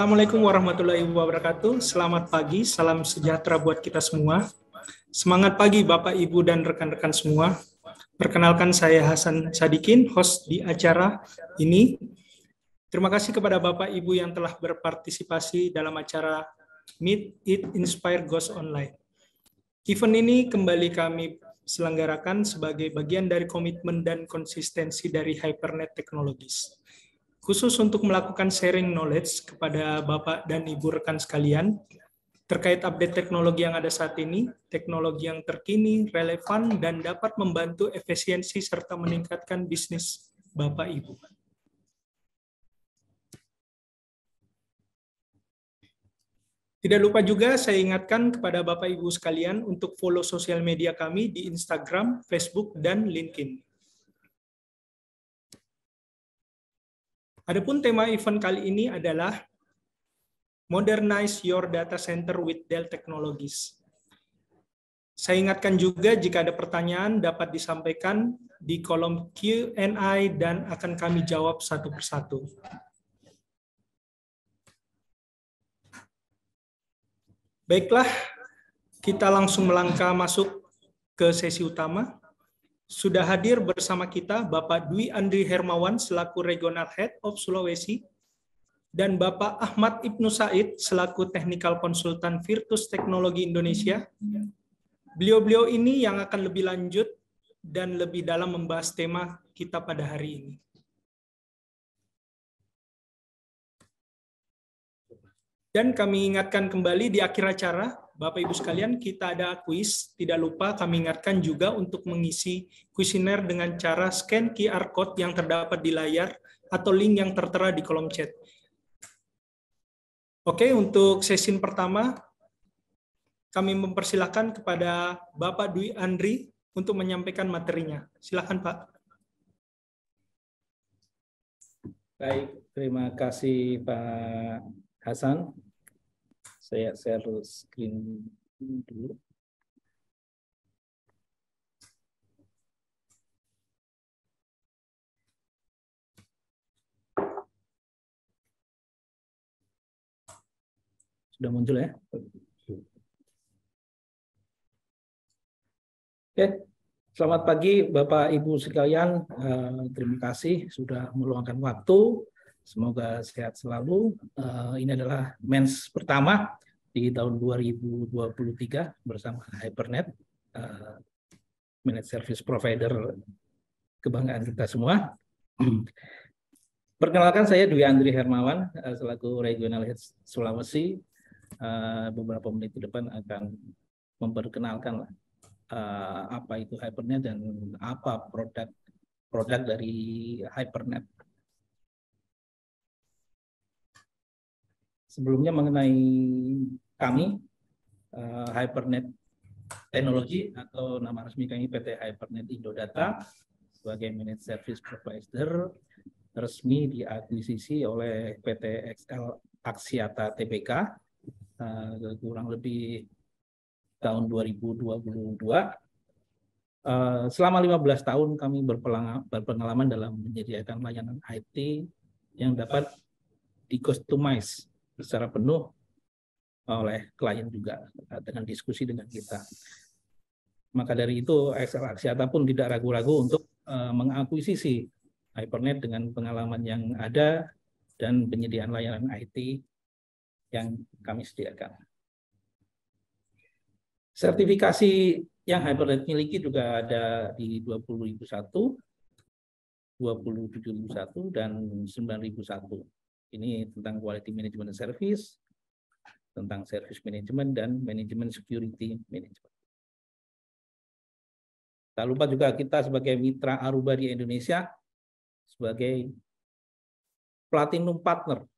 Assalamualaikum warahmatullahi wabarakatuh. Selamat pagi, salam sejahtera buat kita semua. Semangat pagi Bapak, Ibu, dan rekan-rekan semua. Perkenalkan saya Hasan Sadikin, host di acara ini. Terima kasih kepada Bapak, Ibu yang telah berpartisipasi dalam acara Meet, Eat, Inspire, Goes Online. Event ini kembali kami selenggarakan sebagai bagian dari komitmen dan konsistensi dari Hypernet Technologies. Khusus untuk melakukan sharing knowledge kepada Bapak dan Ibu rekan sekalian terkait update teknologi yang ada saat ini, teknologi yang terkini, relevan, dan dapat membantu efisiensi serta meningkatkan bisnis Bapak Ibu. Tidak lupa juga saya ingatkan kepada Bapak Ibu sekalian untuk follow sosial media kami di Instagram, Facebook, dan LinkedIn. Adapun tema event kali ini adalah Modernize Your Data Center with Dell Technologies. Saya ingatkan juga jika ada pertanyaan dapat disampaikan di kolom Q&A dan akan kami jawab satu persatu. Baiklah, kita langsung melangkah masuk ke sesi utama. Sudah hadir bersama kita Bapak Dwi Andri Hermawan selaku Regional Head of Sulawesi dan Bapak Ahmad Ibnu Said selaku Technical Consultant Virtus Teknologi Indonesia. Beliau-beliau ini yang akan lebih lanjut dan lebih dalam membahas tema kita pada hari ini. Dan kami ingatkan kembali di akhir acara, Bapak Ibu sekalian, kita ada kuis. Tidak lupa kami ingatkan juga untuk mengisi kuesioner dengan cara scan QR Code yang terdapat di layar atau link yang tertera di kolom chat. Oke, untuk sesi pertama, kami mempersilahkan kepada Bapak Dwi Andri untuk menyampaikan materinya. Silakan Pak. Baik, terima kasih Pak Hasan. Saya share screen dulu. Sudah muncul ya? Oke, selamat pagi Bapak Ibu sekalian. Terima kasih sudah meluangkan waktu. Semoga sehat selalu. Ini adalah mens pertama di tahun 2023 bersama Hypernet, Managed Service Provider kebanggaan kita semua. Perkenalkan saya Dwi Andri Hermawan selaku Regional Head Sulawesi. Beberapa menit ke depan akan memperkenalkan apa itu Hypernet dan apa produk dari Hypernet. Sebelumnya mengenai kami, Hypernet Teknologi atau nama resmi kami PT Hypernet Indodata sebagai Managed Service Provider resmi diakuisisi oleh PT XL Axiata Tbk kurang lebih tahun 2022. Selama 15 tahun kami berpengalaman dalam menyediakan layanan IT yang dapat di-customize secara penuh oleh klien juga dengan diskusi dengan kita. Maka dari itu XL Axiata pun tidak ragu-ragu untuk mengakuisisi Hypernet dengan pengalaman yang ada dan penyediaan layanan IT yang kami sediakan. Sertifikasi yang Hypernet miliki juga ada di 20.001, 27.001, dan 9.001. Ini tentang quality management service, tentang service management, dan manajemen security management. Tak lupa juga kita sebagai mitra Aruba di Indonesia, sebagai platinum partner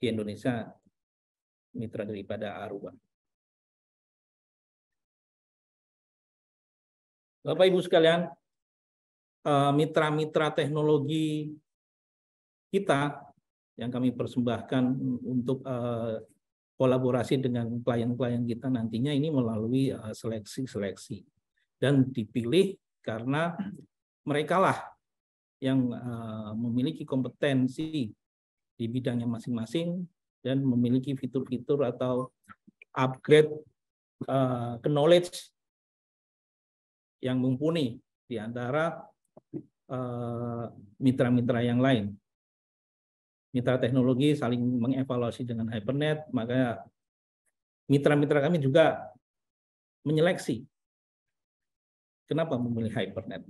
di Indonesia, mitra daripada Aruba. Bapak Ibu sekalian, mitra-mitra teknologi kita yang kami persembahkan untuk kolaborasi dengan klien-klien kita nantinya ini melalui seleksi-seleksi dan dipilih karena merekalah yang memiliki kompetensi di bidangnya masing-masing dan memiliki fitur-fitur atau upgrade ke knowledge yang mumpuni di antara mitra-mitra yang lain. Mitra teknologi saling mengevaluasi dengan Hypernet, maka mitra-mitra kami juga menyeleksi. Kenapa memilih Hypernet?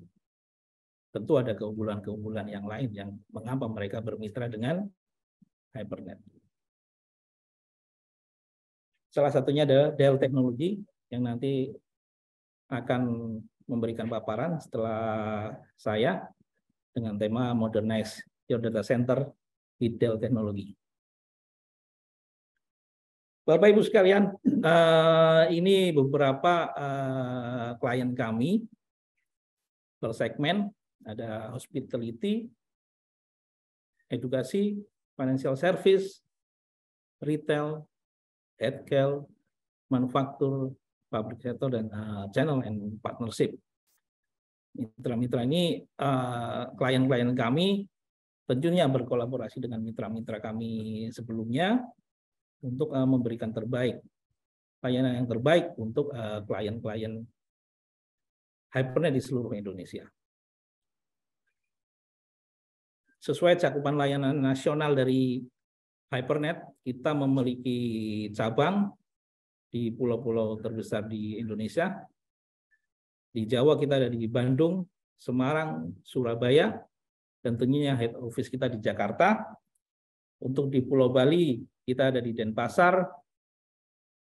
Tentu ada keunggulan-keunggulan yang lain yang mengapa mereka bermitra dengan Hypernet. Salah satunya adalah Dell Technology yang nanti akan memberikan paparan setelah saya dengan tema Modernize Your Data Center with Dell Technology. Bapak Ibu sekalian, ini beberapa klien kami per segmen, ada hospitality, edukasi, financial service, retail, healthcare, manufaktur, public sector, dan channel and partnership. Mitra-mitra ini klien-klien kami tentunya berkolaborasi dengan mitra-mitra kami sebelumnya untuk memberikan layanan yang terbaik untuk klien-klien Hypernet di seluruh Indonesia. Sesuai cakupan layanan nasional dari Hypernet, kita memiliki cabang di pulau-pulau terbesar di Indonesia. Di Jawa kita ada di Bandung, Semarang, Surabaya, dan tentunya head office kita di Jakarta. Untuk di Pulau Bali, kita ada di Denpasar.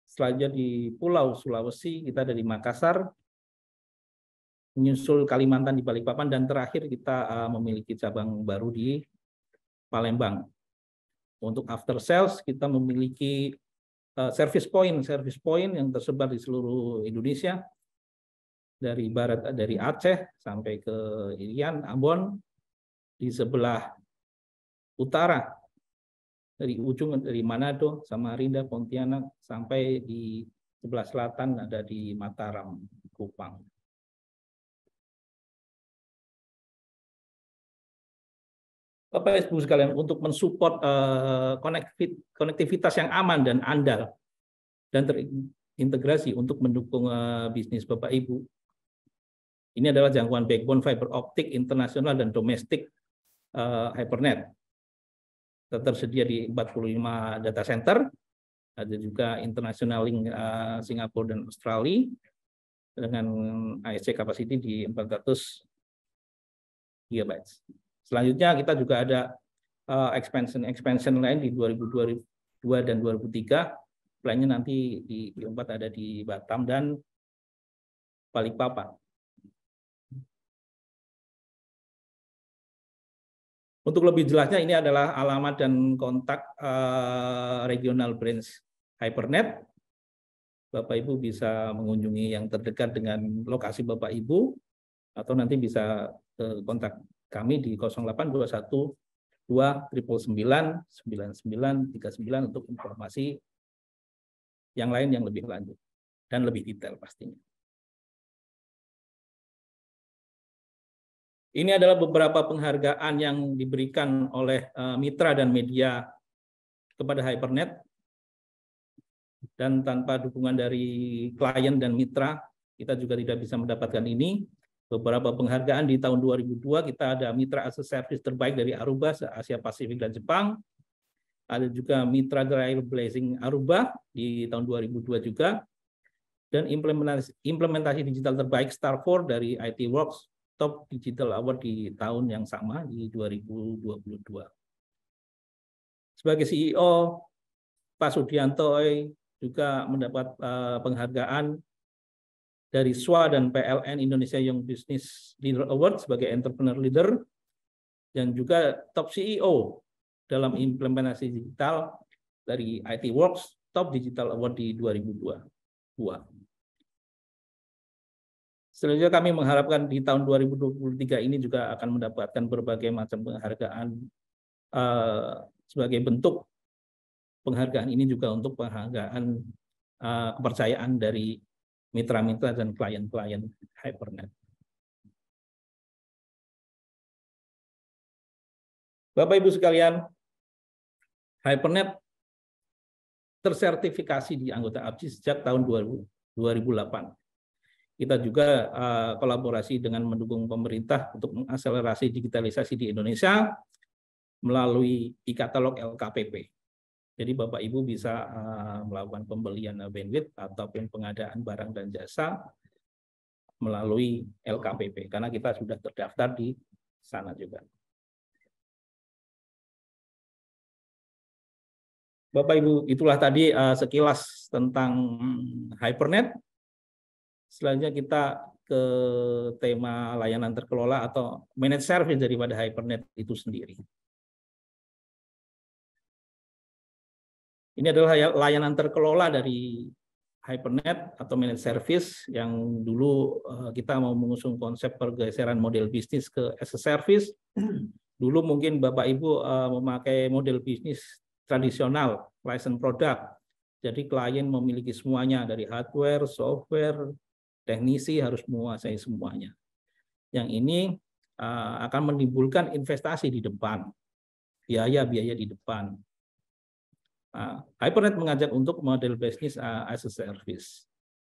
Selanjutnya di Pulau Sulawesi, kita ada di Makassar. Menyusul Kalimantan di Balikpapan, dan terakhir kita memiliki cabang baru di Palembang. Untuk after sales, kita memiliki service point yang tersebar di seluruh Indonesia. Dari barat, dari Aceh sampai ke Irian, Ambon. Di sebelah utara, dari ujung dari Manado, Samarinda, Pontianak, sampai di sebelah selatan ada di Mataram, Kupang. Bapak Ibu sekalian, untuk mensupport konektivitas yang aman dan andal dan terintegrasi untuk mendukung bisnis Bapak Ibu, ini adalah jangkauan backbone fiber optik internasional dan domestik Hypernet. Tersedia di 45 data center, ada juga international link Singapura dan Australia dengan ASC capacity di 400 GB. Selanjutnya kita juga ada expansion lain di 2022 dan 2003. Plannya nanti di 2024 ada di Batam dan Balikpapan. Untuk lebih jelasnya, ini adalah alamat dan kontak regional branch Hypernet. Bapak Ibu bisa mengunjungi yang terdekat dengan lokasi Bapak Ibu, atau nanti bisa kontak kami di 0821 2999 9939 untuk informasi yang lain yang lebih lanjut dan lebih detail pastinya. Ini adalah beberapa penghargaan yang diberikan oleh mitra dan media kepada Hypernet. Dan tanpa dukungan dari klien dan mitra, kita juga tidak bisa mendapatkan ini. Beberapa penghargaan di tahun 2002, kita ada Mitra as a Service terbaik dari Aruba, Asia Pasifik dan Jepang. Ada juga Mitra Trailblazing Aruba di tahun 2002 juga. Dan implementasi digital terbaik Star4 dari IT Works Top Digital Award di tahun yang sama di 2022. Sebagai CEO, Pak Sudianto juga mendapat penghargaan dari SWA dan PLN Indonesia Young Business Leader Award sebagai Entrepreneur Leader, dan juga Top CEO dalam implementasi digital dari IT Works Top Digital Award di 2002. Selanjutnya kami mengharapkan di tahun 2023 ini juga akan mendapatkan berbagai macam penghargaan sebagai bentuk penghargaan ini juga untuk penghargaan kepercayaan dari mitra-mitra dan klien-klien Hypernet. Bapak Ibu sekalian, Hypernet tersertifikasi di anggota ABSI sejak tahun 2008. Kita juga kolaborasi dengan mendukung pemerintah untuk mengakselerasi digitalisasi di Indonesia melalui e-katalog LKPP. Jadi Bapak Ibu bisa melakukan pembelian bandwidth ataupun pengadaan barang dan jasa melalui LKPP, karena kita sudah terdaftar di sana juga. Bapak Ibu, itulah tadi sekilas tentang HyperNet. Selanjutnya kita ke tema layanan terkelola atau managed service daripada HyperNet itu sendiri. Ini adalah layanan terkelola dari HyperNet atau managed service yang dulu kita mau mengusung konsep pergeseran model bisnis ke as a service. Dulu mungkin Bapak Ibu memakai model bisnis tradisional, license product. Jadi klien memiliki semuanya dari hardware, software, teknisi harus menguasai semuanya. Yang ini akan menimbulkan investasi di depan, biaya-biaya di depan. HyperNet mengajak untuk model bisnis as a service.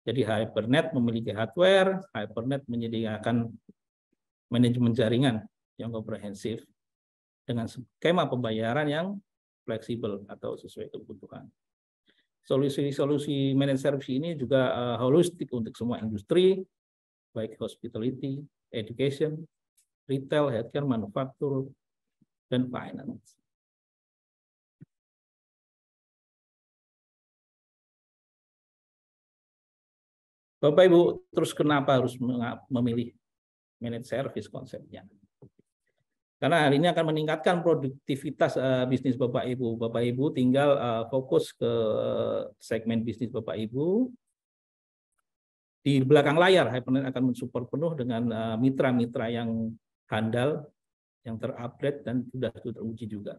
Jadi HyperNet memiliki hardware, HyperNet menyediakan manajemen jaringan yang komprehensif dengan skema pembayaran yang fleksibel atau sesuai kebutuhan. Solusi managed service ini juga holistik untuk semua industri, baik hospitality, education, retail, healthcare, manufaktur, dan finance. Bapak Ibu, terus kenapa harus memilih managed service konsepnya? Karena hal ini akan meningkatkan produktivitas bisnis Bapak Ibu. Bapak Ibu tinggal fokus ke segmen bisnis Bapak Ibu. Di belakang layar, HyperNet akan mensupport penuh dengan mitra-mitra yang handal, yang terupgrade dan sudah teruji juga.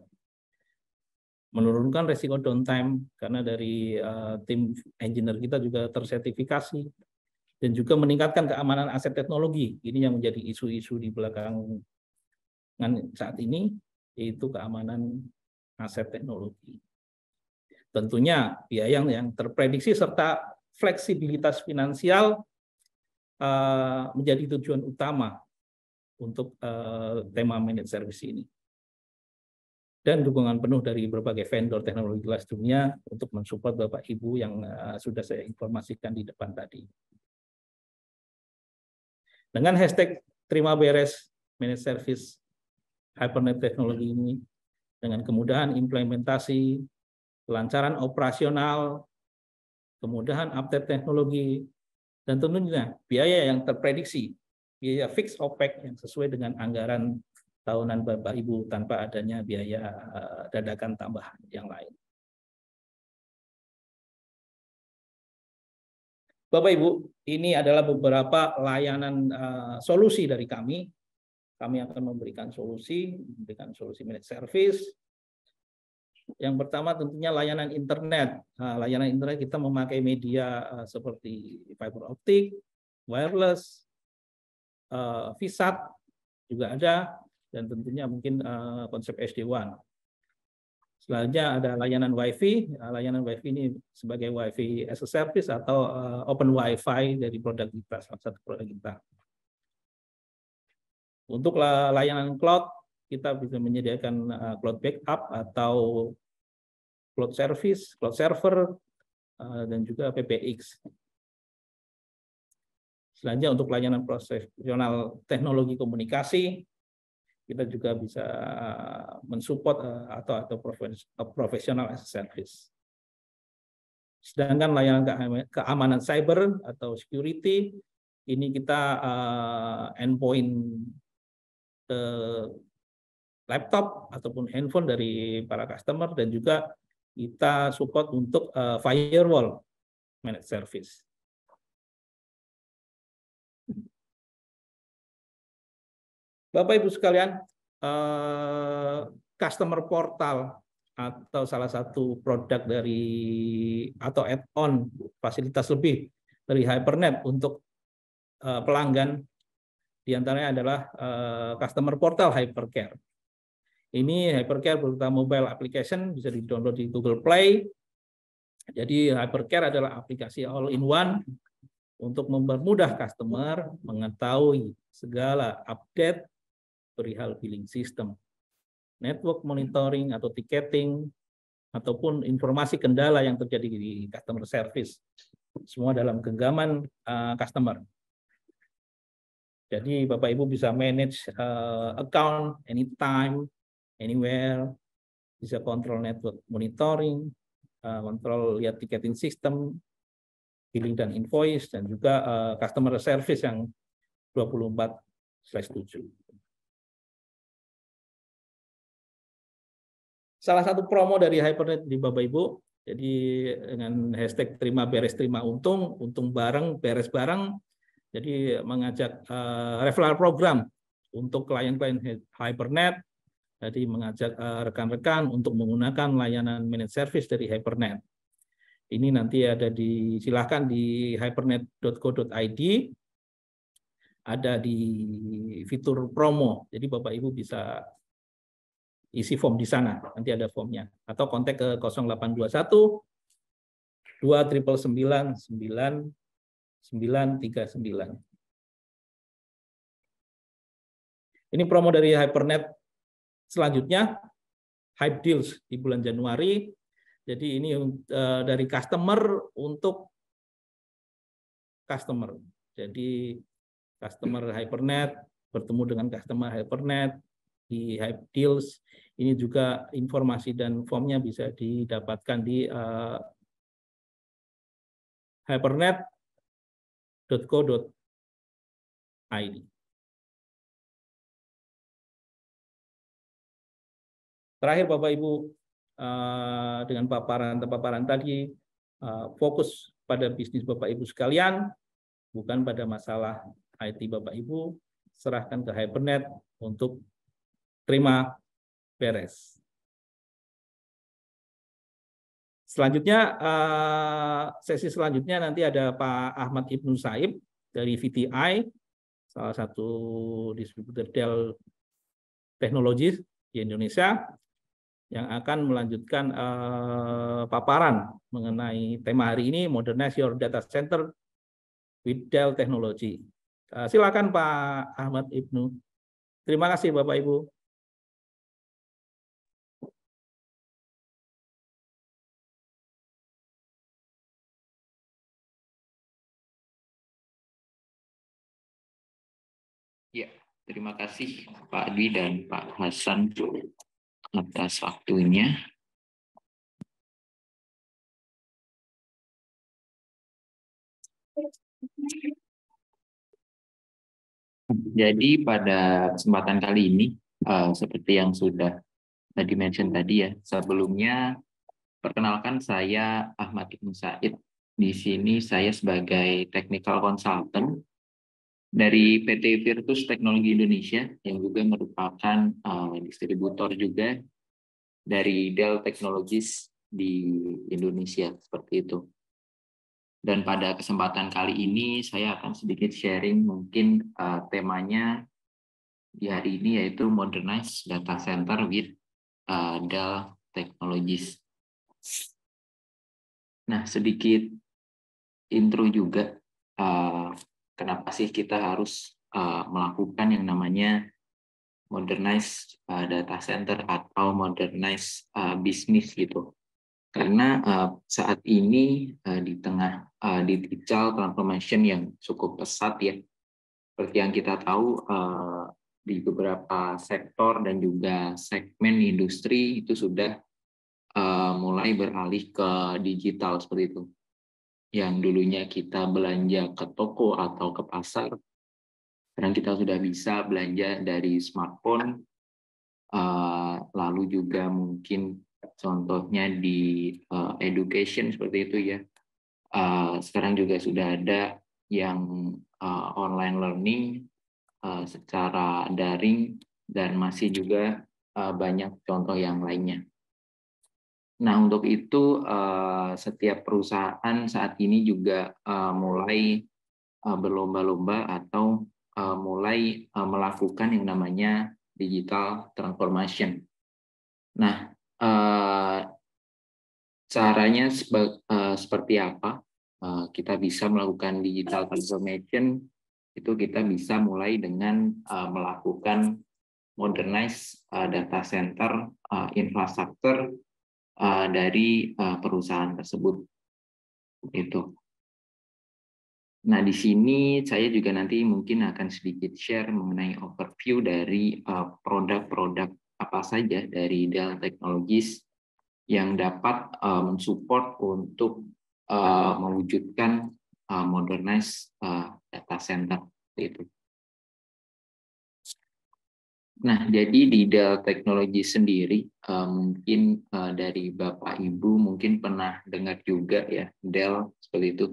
Menurunkan resiko downtime karena dari tim engineer kita juga tersertifikasi. Dan juga meningkatkan keamanan aset teknologi. Ini yang menjadi isu-isu di belakang saat ini, yaitu keamanan aset teknologi. Tentunya biaya yang terprediksi serta fleksibilitas finansial menjadi tujuan utama untuk tema managed service ini. Dan dukungan penuh dari berbagai vendor teknologi kelas dunia untuk mensupport Bapak Ibu yang sudah saya informasikan di depan tadi. Dengan hashtag terima beres managed service HyperNet teknologi ini, dengan kemudahan implementasi, kelancaran operasional, kemudahan update teknologi, dan tentunya biaya yang terprediksi, biaya fix OPEX yang sesuai dengan anggaran tahunan Bapak Ibu tanpa adanya biaya dadakan tambahan yang lain. Bapak Ibu, ini adalah beberapa layanan solusi dari kami. Kami akan memberikan solusi managed service. Yang pertama tentunya layanan internet. Layanan internet kita memakai media seperti fiber optik, wireless, VSAT juga ada, dan tentunya mungkin konsep SD-WAN. Selanjutnya ada layanan WiFi. Layanan WiFi ini sebagai WiFi as a service atau open WiFi dari produk kita, salah satu produk kita. Untuk layanan cloud, kita bisa menyediakan cloud backup atau cloud service, cloud server, dan juga PBX. Selanjutnya untuk layanan profesional teknologi komunikasi, kita juga bisa mensupport atau profesional as a service. Sedangkan layanan keamanan cyber atau security, ini kita endpoint laptop ataupun handphone dari para customer, dan juga kita support untuk firewall managed service. Bapak Ibu sekalian, customer portal atau salah satu produk dari atau add-on fasilitas lebih dari HyperNet untuk pelanggan diantaranya adalah customer portal Hypercare. Ini Hypercare berupa mobile application, bisa di-download di Google Play, Jadi Hypercare adalah aplikasi all-in-one untuk mempermudah customer mengetahui segala update perihal billing system, network monitoring atau ticketing, ataupun informasi kendala yang terjadi di customer service. Semua dalam genggaman customer. Jadi Bapak Ibu bisa manage account anytime, anywhere, bisa kontrol network monitoring, kontrol lihat ticketing system, billing dan invoice, dan juga customer service yang 24/7. Salah satu promo dari Hypernet di Bapak Ibu, jadi dengan hashtag terima beres terima untung, untung bareng beres bareng, jadi mengajak referral program untuk klien-klien Hypernet, jadi mengajak rekan-rekan untuk menggunakan layanan managed service dari Hypernet. Ini nanti ada silakan di hypernet.co.id, ada di fitur promo. Jadi Bapak Ibu bisa isi form di sana, nanti ada formnya. Atau kontak ke 0821 2999 939. Ini promo dari Hypernet. Selanjutnya, Hype Deals di bulan Januari. Jadi ini dari customer untuk customer. Jadi customer Hypernet bertemu dengan customer Hypernet di Hype Deals. Ini juga informasi dan formnya bisa didapatkan di hypernet.co.id. Terakhir Bapak Ibu, dengan paparan tadi, fokus pada bisnis Bapak Ibu sekalian, bukan pada masalah IT Bapak Ibu, serahkan ke Hypernet untuk terima beres. Selanjutnya, sesi selanjutnya nanti ada Pak Ahmad Ibnu Saib dari VTI, salah satu distributor Dell Technologies di Indonesia, yang akan melanjutkan paparan mengenai tema hari ini, Modernize Your Data Center with Dell Technology. Silakan Pak Ahmad Ibnu. Terima kasih Bapak Ibu. Ya, terima kasih Pak Dwi dan Pak Hasan atas waktunya. Jadi pada kesempatan kali ini, seperti yang sudah tadi mention tadi ya, sebelumnya perkenalkan saya Ahmad Ibnu Said. Di sini saya sebagai technical consultant dari PT Virtus Teknologi Indonesia yang juga merupakan distributor juga dari Dell Technologies di Indonesia, seperti itu. Dan pada kesempatan kali ini saya akan sedikit sharing mungkin temanya di hari ini, yaitu Modernize Data Center with Dell Technologies. Nah, sedikit intro juga, kenapa sih kita harus melakukan yang namanya Modernize Data Center atau Modernize bisnis gitu. Karena saat ini di tengah digital transformation yang cukup pesat ya, seperti yang kita tahu di beberapa sektor dan juga segmen industri itu sudah mulai beralih ke digital seperti itu. Yang dulunya kita belanja ke toko atau ke pasar, sekarang kita sudah bisa belanja dari smartphone, lalu juga mungkin contohnya di education seperti itu ya. Sekarang juga sudah ada yang online learning secara daring, dan masih juga banyak contoh yang lainnya. Nah, untuk itu setiap perusahaan saat ini juga mulai berlomba-lomba atau mulai melakukan yang namanya digital transformation. Nah, Caranya seperti apa? Kita bisa melakukan digital transformation, itu kita bisa mulai dengan melakukan modernize data center infrastruktur dari perusahaan tersebut. Itu. Nah, di sini saya juga nanti mungkin akan sedikit share mengenai overview dari produk-produk apa saja dari Dell Technologies yang dapat mensupport untuk mewujudkan modernize data center itu. Nah, jadi di Dell Technologies sendiri mungkin dari Bapak Ibu mungkin pernah dengar juga ya Dell seperti itu.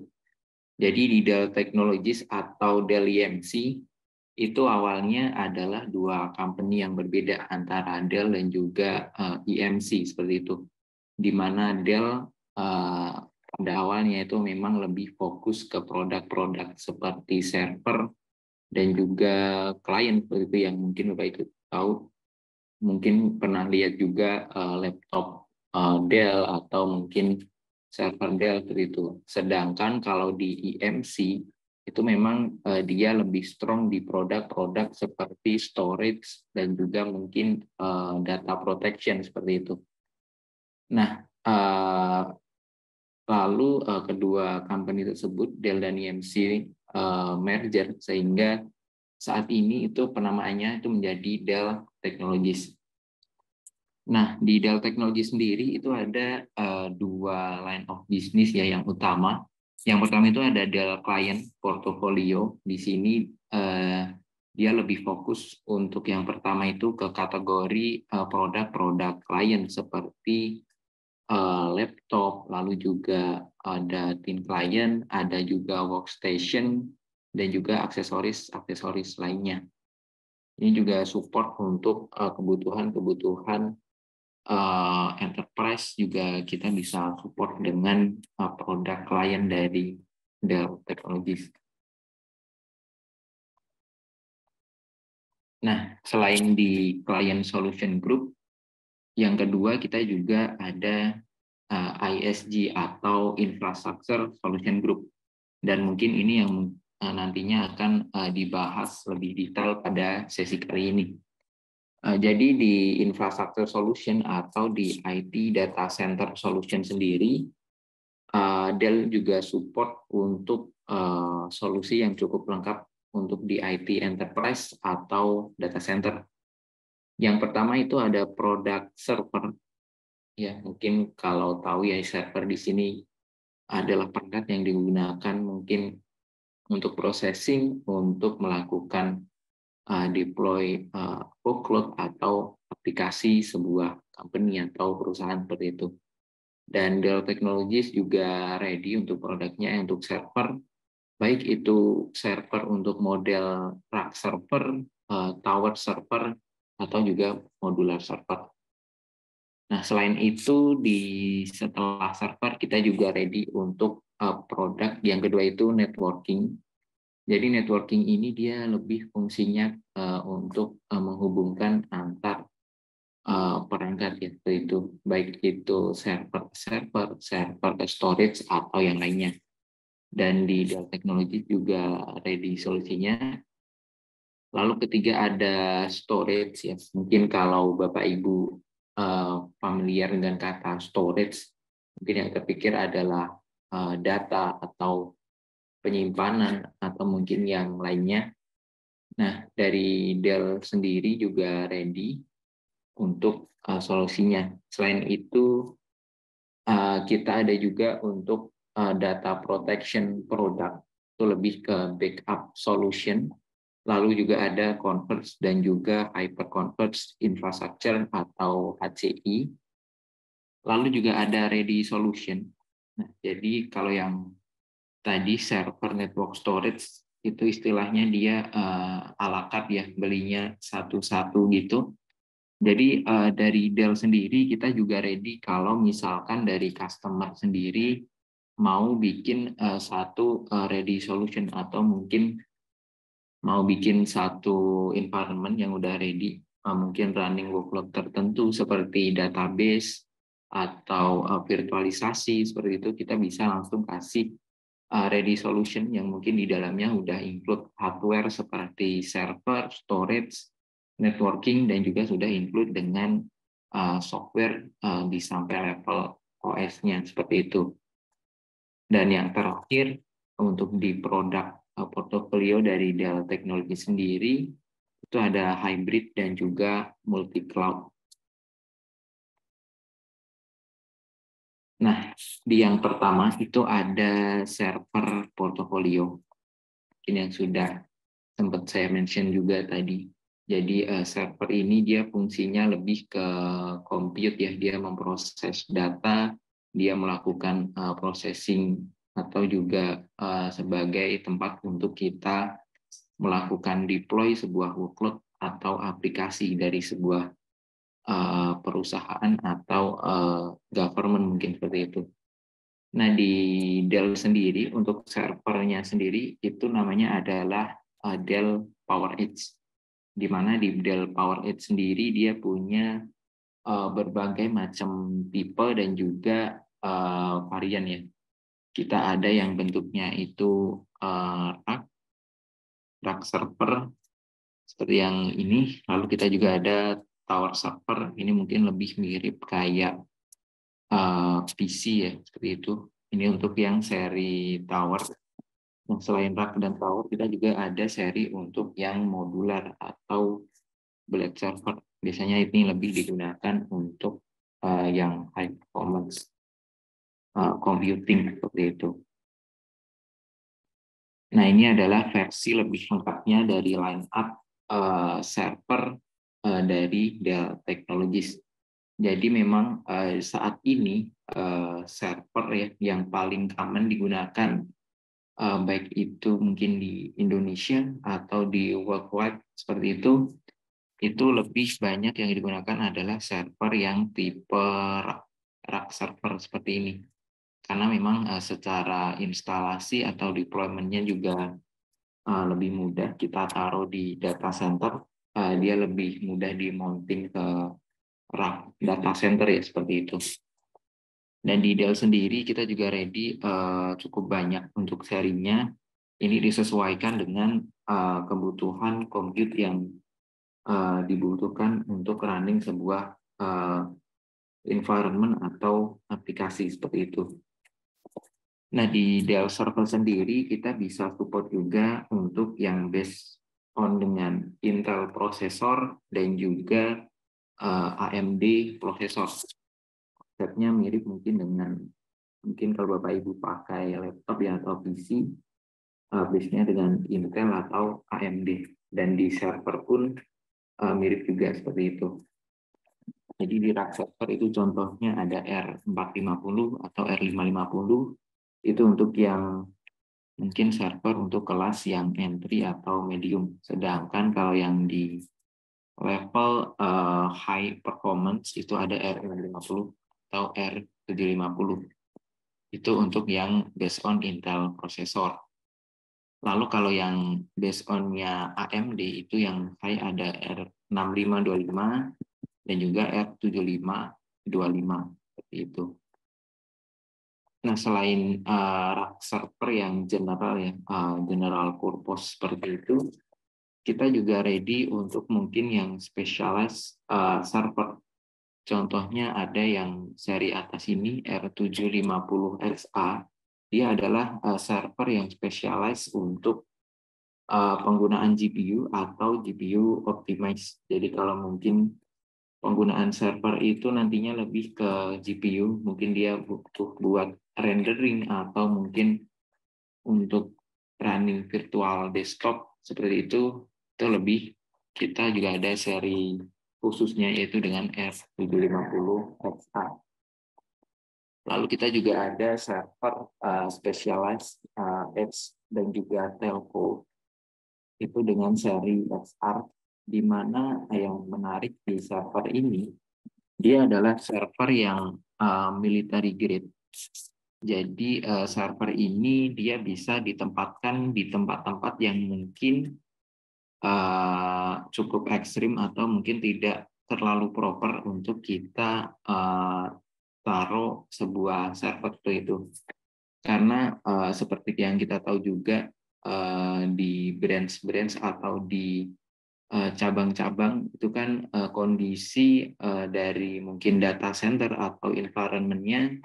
Jadi di Dell Technologies atau Dell EMC itu awalnya adalah dua company yang berbeda antara Dell dan juga EMC seperti itu. Di mana Dell pada awalnya itu memang lebih fokus ke produk-produk seperti server dan juga klien seperti itu yang mungkin Bapak itu tahu. Mungkin pernah lihat juga laptop Dell atau mungkin server Dell seperti itu. Sedangkan kalau di EMC itu memang dia lebih strong di produk-produk seperti storage dan juga mungkin data protection seperti itu. Nah, lalu kedua company tersebut Dell dan EMC merger sehingga saat ini itu penamaannya itu menjadi Dell Technologies. Nah, di Dell Technologies sendiri itu ada dua line of business ya yang utama. Yang pertama itu ada Dell Client Portfolio. Di sini dia lebih fokus untuk yang pertama itu ke kategori produk-produk klien seperti laptop, lalu juga ada thin client, ada juga workstation, dan juga aksesoris lainnya. Ini juga support untuk kebutuhan-kebutuhan enterprise juga kita bisa support dengan produk klien dari Dell Technologies. Nah, selain di Client Solution Group, yang kedua kita juga ada ISG atau Infrastructure Solution Group. Dan mungkin ini yang nantinya akan dibahas lebih detail pada sesi kali ini. Jadi di infrastructure solution atau di IT data center solution sendiri, Dell juga support untuk solusi yang cukup lengkap untuk di IT enterprise atau data center. Yang pertama itu ada produk server. Ya, mungkin kalau tahu ya server di sini adalah perangkat yang digunakan mungkin untuk processing, untuk melakukan deploy workload atau aplikasi sebuah company atau perusahaan seperti itu. Dan Dell Technologies juga ready untuk produknya untuk server, baik itu server untuk model rack server, tower server, atau juga modular server. Nah, selain itu setelah server kita juga ready untuk produk yang kedua itu networking. Jadi networking ini dia lebih fungsinya untuk menghubungkan antar perangkat itu, baik itu server storage atau yang lainnya. Dan di Dell Technologies juga ready solusinya. Lalu ketiga ada storage ya. Mungkin kalau Bapak Ibu familiar dengan kata storage, mungkin yang terpikir adalah data atau penyimpanan atau mungkin yang lainnya. Nah, dari Dell sendiri juga ready untuk solusinya. Selain itu, kita ada juga untuk data protection product, itu lebih ke backup solution. Lalu juga ada converged dan juga hyper-converged infrastructure atau HCI. Lalu juga ada ready solution. Nah, jadi kalau yang tadi server network storage itu istilahnya dia a la carte ya, belinya satu-satu gitu. Jadi dari Dell sendiri kita juga ready kalau misalkan dari customer sendiri mau bikin satu ready solution atau mungkin mau bikin satu environment yang udah ready, mungkin running workload tertentu seperti database atau virtualisasi seperti itu, kita bisa langsung kasih ready solution yang mungkin di dalamnya udah include hardware seperti server, storage, networking, dan juga sudah include dengan software di sampai level OS-nya seperti itu. Dan yang terakhir, untuk di produk portofolio dari Dell Technologies sendiri, itu ada hybrid dan juga multi cloud. Nah, di yang pertama itu ada server portofolio. Ini yang sudah sempat saya mention juga tadi. Jadi server ini dia fungsinya lebih ke compute ya, dia memproses data, dia melakukan processing atau juga sebagai tempat untuk kita melakukan deploy sebuah workload atau aplikasi dari sebuah perusahaan atau government mungkin seperti itu. Nah, di Dell sendiri untuk servernya sendiri itu namanya adalah Dell PowerEdge, di mana di Dell PowerEdge sendiri dia punya berbagai macam tipe dan juga varian ya. Kita ada yang bentuknya itu rack server seperti yang ini, lalu kita juga ada tower server, ini mungkin lebih mirip kayak PC ya, seperti itu. Ini untuk yang seri tower. Nah, selain rack dan tower, kita juga ada seri untuk yang modular atau blade server. Biasanya ini lebih digunakan untuk yang high performance computing seperti itu. Nah, ini adalah versi lebih lengkapnya dari line up server dari Dell Technologies. Jadi memang saat ini server ya yang paling common digunakan baik itu mungkin di Indonesia atau di worldwide seperti itu lebih banyak yang digunakan adalah server yang tipe rack server seperti ini. Karena memang secara instalasi atau deployment-nya juga lebih mudah, kita taruh di data center, dia lebih mudah di-mounting ke rack data center ya, seperti itu. Dan di Dell sendiri kita juga ready cukup banyak untuk serinya. Ini disesuaikan dengan kebutuhan compute yang dibutuhkan untuk running sebuah environment atau aplikasi seperti itu. Nah, di Dell Server sendiri kita bisa support juga untuk yang based on dengan Intel prosesor dan juga AMD prosesor. Konsepnya mirip mungkin dengan kalau Bapak Ibu pakai laptop ya atau PC, base-nya dengan Intel atau AMD, dan di server pun mirip juga seperti itu. Jadi di rack server itu contohnya ada R450 atau R550, itu untuk yang mungkin server untuk kelas yang entry atau medium. Sedangkan kalau yang di level high performance itu ada R550 atau R750. Itu untuk yang based on Intel prosesor. Lalu kalau yang based on-nya AMD itu yang high ada R6525 dan juga R7525 seperti itu. Nah, selain rack server yang general ya, general purpose seperti itu, kita juga ready untuk mungkin yang specialized server. Contohnya ada yang seri atas ini R750XA, dia adalah server yang specialized untuk penggunaan GPU atau GPU optimized. Jadi kalau mungkin penggunaan server itu nantinya lebih ke GPU, mungkin dia butuh buat rendering atau mungkin untuk running virtual desktop seperti itu lebih, kita juga ada seri khususnya yaitu dengan R750XA. Lalu kita juga ada server specialized edge dan juga telco itu dengan seri XR, di mana yang menarik di server ini dia adalah server yang military grade. Jadi server ini dia bisa ditempatkan di tempat-tempat yang mungkin cukup ekstrim atau mungkin tidak terlalu proper untuk kita taruh sebuah server itu. Karena seperti yang kita tahu juga di branch atau di cabang-cabang itu kan kondisi dari mungkin data center atau environment-nya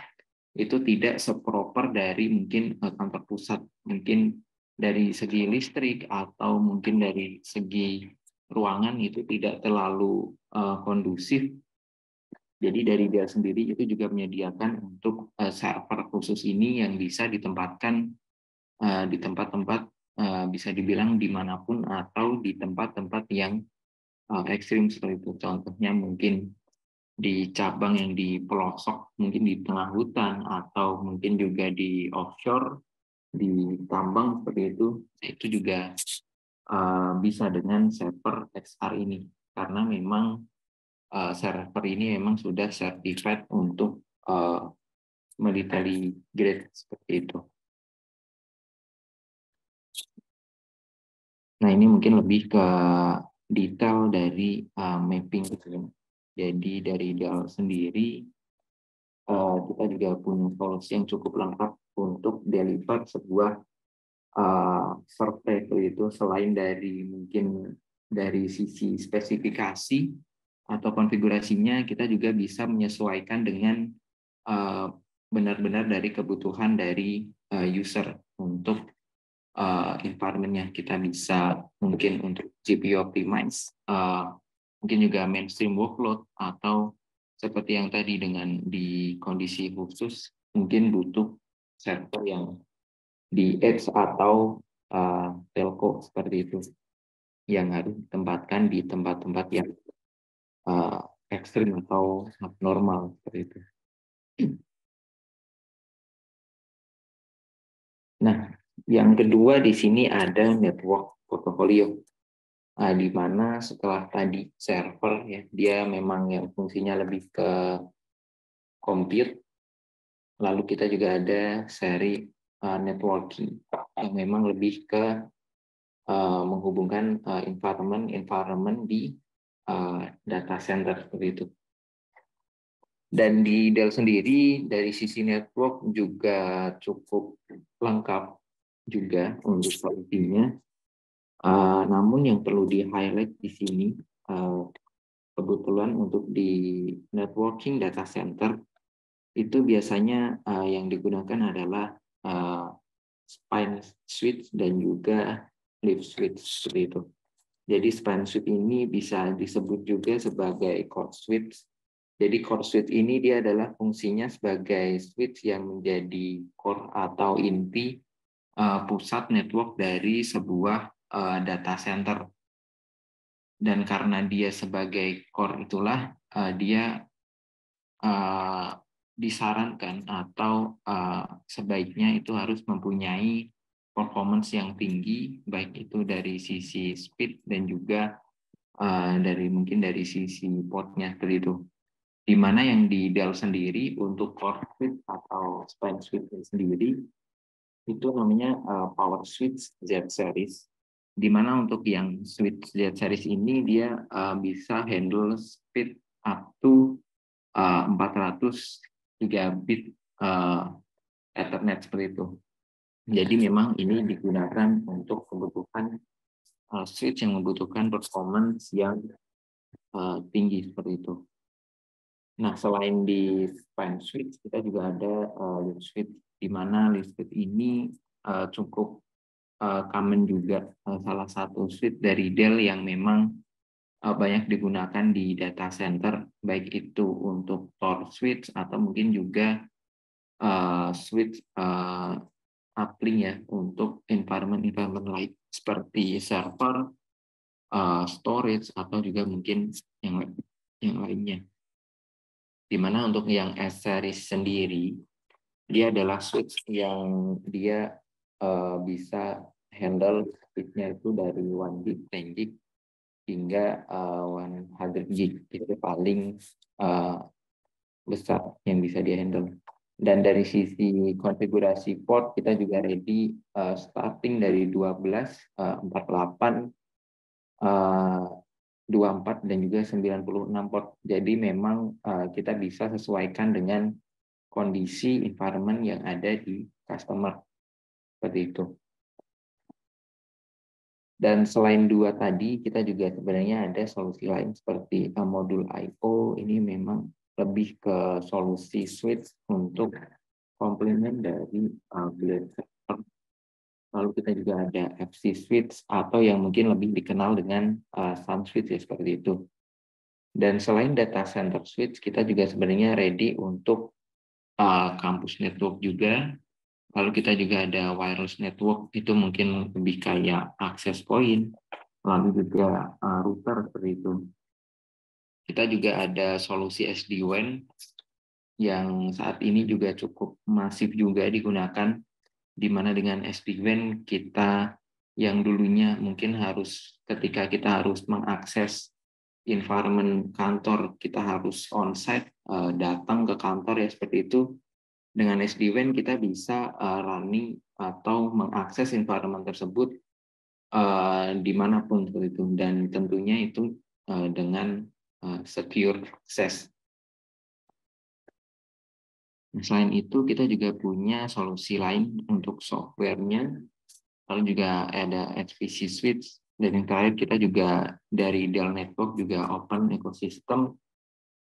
itu tidak seproper dari mungkin kantor pusat, mungkin dari segi listrik atau mungkin dari segi ruangan itu tidak terlalu kondusif. Jadi dari dia sendiri itu juga menyediakan untuk server khusus ini yang bisa ditempatkan di tempat-tempat bisa dibilang dimanapun atau di tempat-tempat yang ekstrim seperti itu. Contohnya mungkin di cabang yang di pelosok, mungkin di tengah hutan, atau mungkin juga di offshore, di tambang seperti itu juga bisa dengan server XR ini. Karena memang server ini memang sudah certified untuk military grade seperti itu. Nah, ini mungkin lebih ke detail dari mapping gitu. Jadi dari Dell sendiri kita juga punya solusi yang cukup lengkap untuk deliver sebuah survei itu, selain dari mungkin dari sisi spesifikasi atau konfigurasinya, kita juga bisa menyesuaikan dengan benar-benar dari kebutuhan dari user untuk environment-nya. Kita bisa mungkin untuk GPU optimize, mungkin juga mainstream workload, atau seperti yang tadi dengan di kondisi khusus mungkin butuh server yang di edge atau telco seperti itu, yang harus ditempatkan di tempat-tempat yang ekstrim atau abnormal seperti itu. Nah, yang kedua di sini ada network portfolio, di mana setelah tadi server ya, dia memang yang fungsinya lebih ke compute, lalu kita juga ada seri networking yang memang lebih ke menghubungkan environment di data center seperti itu. Dan di Dell sendiri dari sisi network juga cukup lengkap juga untuk solusinya. Namun yang perlu di-highlight di sini, kebetulan untuk di networking data center itu biasanya yang digunakan adalah spine switch dan juga leaf switch seperti itu. Jadi spine switch ini bisa disebut juga sebagai core switch. Jadi core switch ini dia adalah fungsinya sebagai switch yang menjadi core atau inti pusat network dari sebuah data center. Dan karena dia sebagai core itulah dia disarankan atau sebaiknya itu harus mempunyai performance yang tinggi, baik itu dari sisi speed dan juga dari mungkin dari sisi portnya seperti itu. Di mana yang di Dell sendiri untuk core switch atau spine switch sendiri itu namanya Power Switch Z Series. Di mana untuk yang switch Z Series ini dia bisa handle speed up to 400 gigabit Ethernet seperti itu. Jadi memang ini digunakan untuk kebutuhan switch yang membutuhkan performance yang tinggi seperti itu. Nah, selain di spine switch, kita juga ada leaf switch, di mana leaf switch ini cukup common juga, salah satu switch dari Dell yang memang banyak digunakan di data center, baik itu untuk Tor switch atau mungkin juga switch uplink ya untuk environment lain seperti server, storage, atau juga mungkin yang lainnya. Dimana untuk yang S-Series sendiri, dia adalah switch yang dia bisa handle speed-nya itu dari 1 gig, 10 gig, hingga 100 gig. Itu paling besar yang bisa dia handle. Dan dari sisi konfigurasi port, kita juga ready starting dari 12, 48, 24 dan juga 96 port. Jadi memang kita bisa sesuaikan dengan kondisi environment yang ada di customer. Seperti itu. Dan selain dua tadi, kita juga sebenarnya ada solusi lain seperti modul I/O. Ini memang lebih ke solusi switch untuk komplement dari build server. Lalu kita juga ada FC switch atau yang mungkin lebih dikenal dengan Sun switch ya, seperti itu. Dan selain data center switch, kita juga sebenarnya ready untuk campus network juga. Lalu kita juga ada wireless network, itu mungkin lebih kayak access point, lalu juga router seperti itu. Kita juga ada solusi SD-WAN yang saat ini juga cukup masif juga digunakan, di mana dengan SD-WAN kita yang dulunya mungkin harus ketika kita harus mengakses environment kantor, kita harus onsite, datang ke kantor ya seperti itu. Dengan SD-WAN kita bisa running atau mengakses environment tersebut dimanapun seperti itu, dan tentunya itu dengan secure access. Nah, selain itu kita juga punya solusi lain untuk softwarenya, lalu juga ada HPC switch, dan yang terakhir kita juga dari Dell Network juga open ecosystem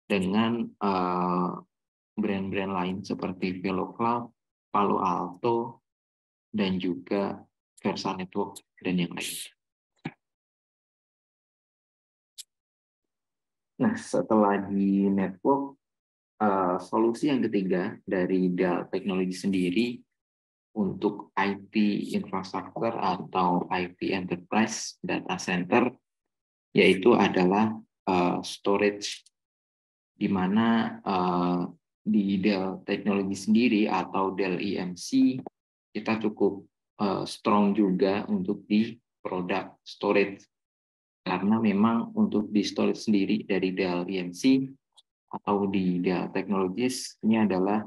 dengan brand-brand lain seperti VeloCloud, Palo Alto, dan juga Versa Network, dan yang lain. Nah, setelah di network, solusi yang ketiga dari Dell Technology sendiri untuk IT infrastructure atau IT enterprise data center, yaitu adalah storage, di mana di Dell Technology sendiri atau Dell EMC kita cukup strong juga untuk di produk storage, karena memang untuk di storage sendiri dari Dell EMC atau di Dell Technologies ini adalah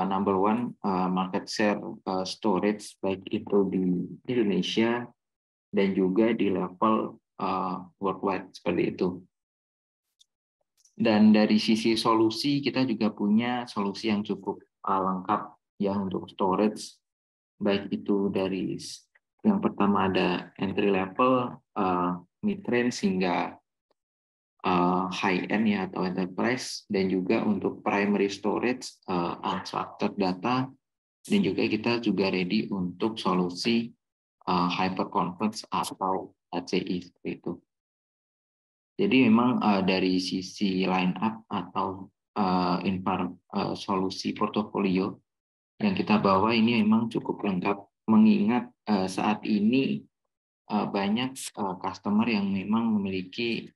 number one market share storage, baik itu di Indonesia dan juga di level worldwide seperti itu. Dan dari sisi solusi kita juga punya solusi yang cukup lengkap ya untuk storage, baik itu dari yang pertama ada entry level, mid range hingga high end ya atau enterprise, dan juga untuk primary storage, unstructured data, dan juga kita juga ready untuk solusi hyperconverged atau HCI seperti itu. Jadi memang dari sisi line up atau solusi portofolio yang kita bawa ini memang cukup lengkap, mengingat saat ini banyak customer yang memang memiliki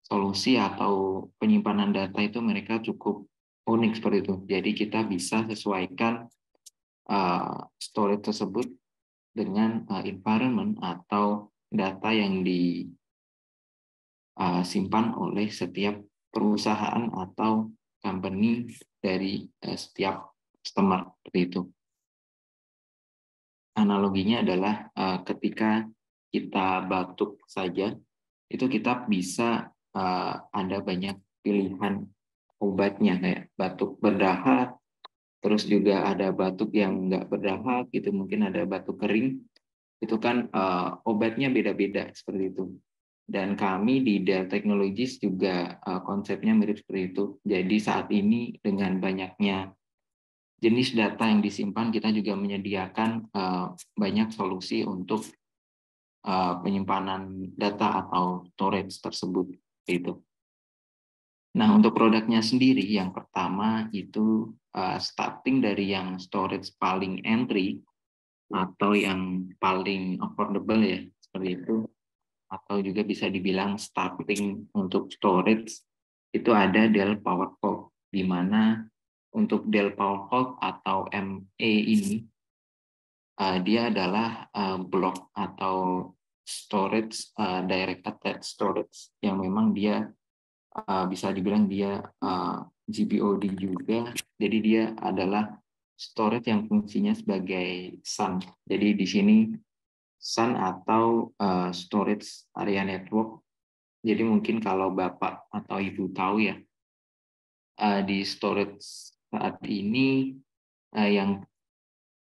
solusi atau penyimpanan data itu mereka cukup unik seperti itu. Jadi kita bisa sesuaikan storage tersebut dengan environment atau data yang disimpan oleh setiap perusahaan atau company dari setiap customer seperti itu. Analoginya adalah ketika kita batuk saja, itu kita bisa ada banyak pilihan obatnya, kayak batuk berdahak, terus juga ada batuk yang nggak berdahak, gitu, mungkin ada batuk kering, itu kan obatnya beda-beda seperti itu. Dan kami di Dell Technologies juga konsepnya mirip seperti itu. Jadi saat ini dengan banyaknya jenis data yang disimpan, kita juga menyediakan banyak solusi untuk penyimpanan data atau storage tersebut. Itu. Nah, untuk produknya sendiri, yang pertama itu starting dari yang storage paling entry atau yang paling affordable ya, seperti itu. Atau juga bisa dibilang starting untuk storage, itu ada Dell PowerVault, di mana untuk Dell PowerVault atau ME ini, dia adalah block atau storage, direct attached storage, yang memang dia bisa dibilang dia GPOD juga, jadi dia adalah storage yang fungsinya sebagai SAN. Jadi di sini SAN atau storage area network. Jadi mungkin kalau Bapak atau Ibu tahu ya, di storage saat ini yang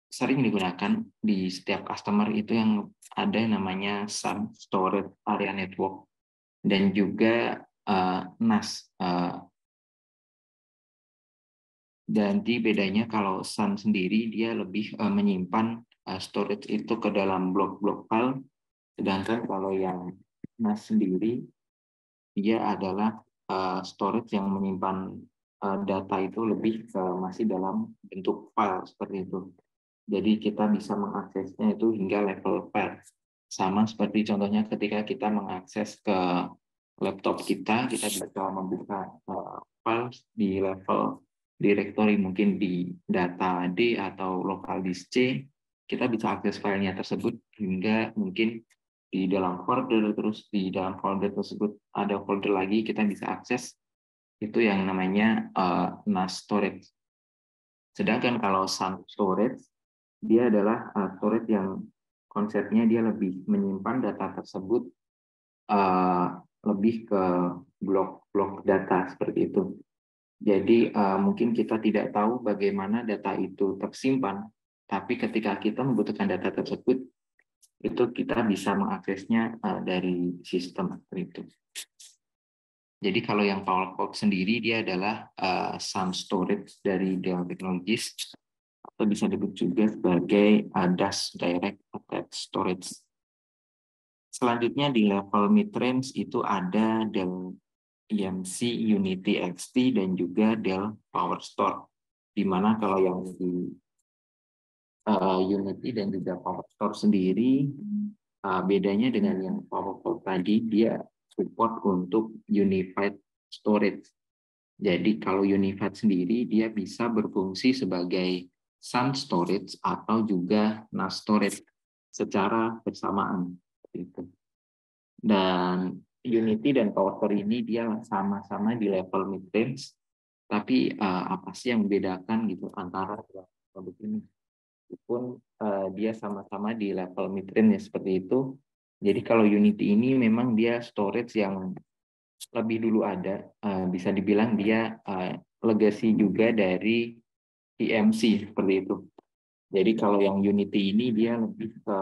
sering digunakan di setiap customer itu yang ada namanya Sun Storage Area Network dan juga NAS. Dan bedanya kalau Sun sendiri dia lebih menyimpan storage itu ke dalam blok-blok file, sedangkan kalau yang NAS sendiri dia adalah storage yang menyimpan data itu lebih masih dalam bentuk file seperti itu. Jadi kita bisa mengaksesnya itu hingga level file. Sama seperti contohnya ketika kita mengakses ke laptop kita bisa membuka file di level directory, mungkin di data D atau local disk C, kita bisa akses filenya tersebut hingga mungkin di dalam folder, terus di dalam folder tersebut ada folder lagi, kita bisa akses itu yang namanya NAS storage. Sedangkan kalau Sun storage, dia adalah storage yang konsepnya dia lebih menyimpan data tersebut lebih ke blok-blok data seperti itu. Jadi mungkin kita tidak tahu bagaimana data itu tersimpan, tapi ketika kita membutuhkan data tersebut, itu kita bisa mengaksesnya dari sistem seperti itu. Jadi kalau yang PowerCode sendiri dia adalah Sun Storage dari Dell Technologies, atau bisa disebut juga sebagai DAS Direct Attached Storage. Selanjutnya di level mid-range itu ada Dell EMC Unity XT dan juga Dell PowerStore. Di mana kalau yang di Unity dan juga PowerStore sendiri bedanya dengan yang PowerCode tadi, dia support untuk Unified Storage. Jadi kalau Unified sendiri dia bisa berfungsi sebagai Sun Storage atau juga NAS Storage secara bersamaan. Dan Unity dan PowerStore ini dia sama-sama di level mid-range, tapi apa sih yang membedakan gitu antara produk ini? Meskipun dia sama-sama di level mid-range ya, seperti itu. Jadi kalau Unity ini memang dia storage yang lebih dulu ada, bisa dibilang dia legacy juga dari EMC seperti itu. Jadi kalau yang Unity ini dia lebih ke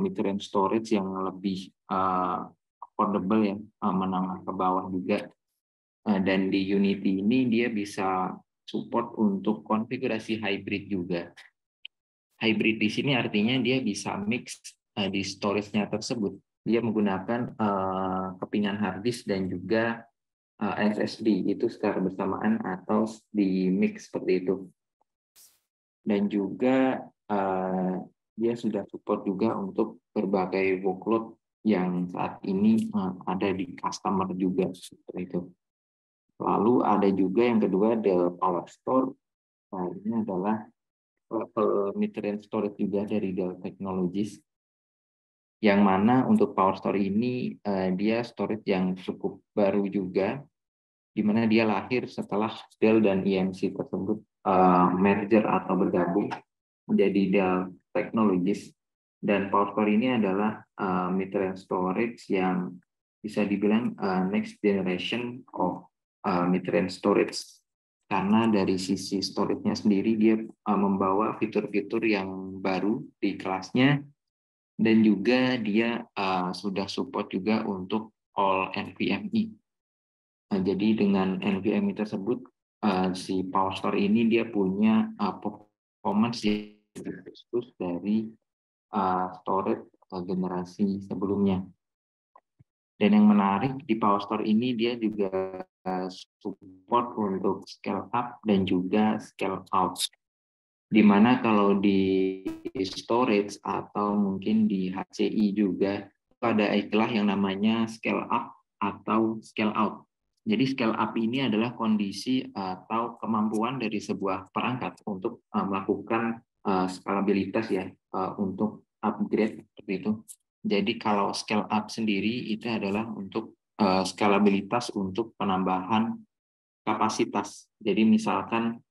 mid-range storage yang lebih affordable ya, menengah ke bawah juga. Dan di Unity ini dia bisa support untuk konfigurasi hybrid juga. Hybrid di sini artinya dia bisa mix di storage-nya tersebut. Dia menggunakan kepingan hard disk dan juga SSD itu secara bersamaan atau di mix seperti itu. Dan juga dia sudah support juga untuk berbagai workload yang saat ini ada di customer juga seperti itu. Lalu ada juga yang kedua Dell PowerStore. Nah, ini adalah level mid-range storage juga dari Dell Technologies. Yang mana untuk PowerStore ini dia storage yang cukup baru juga, di mana dia lahir setelah Dell dan EMC tersebut merger atau bergabung menjadi Dell Technologies. Dan PowerStore ini adalah mid-range storage yang bisa dibilang next generation of mid-range storage, karena dari sisi storage-nya sendiri dia membawa fitur-fitur yang baru di kelasnya, dan juga dia sudah support juga untuk all NVMe. Jadi dengan NVMe tersebut si PowerStore ini dia punya performance khusus dari storage generasi sebelumnya. Dan yang menarik di PowerStore ini dia juga support untuk scale up dan juga scale out. Di mana kalau di storage atau mungkin di HCI juga ada istilah yang namanya scale up atau scale out. Jadi scale up ini adalah kondisi atau kemampuan dari sebuah perangkat untuk melakukan skalabilitas ya, untuk upgrade seperti itu. Jadi kalau scale up sendiri itu adalah untuk skalabilitas untuk penambahan kapasitas. Jadi misalkan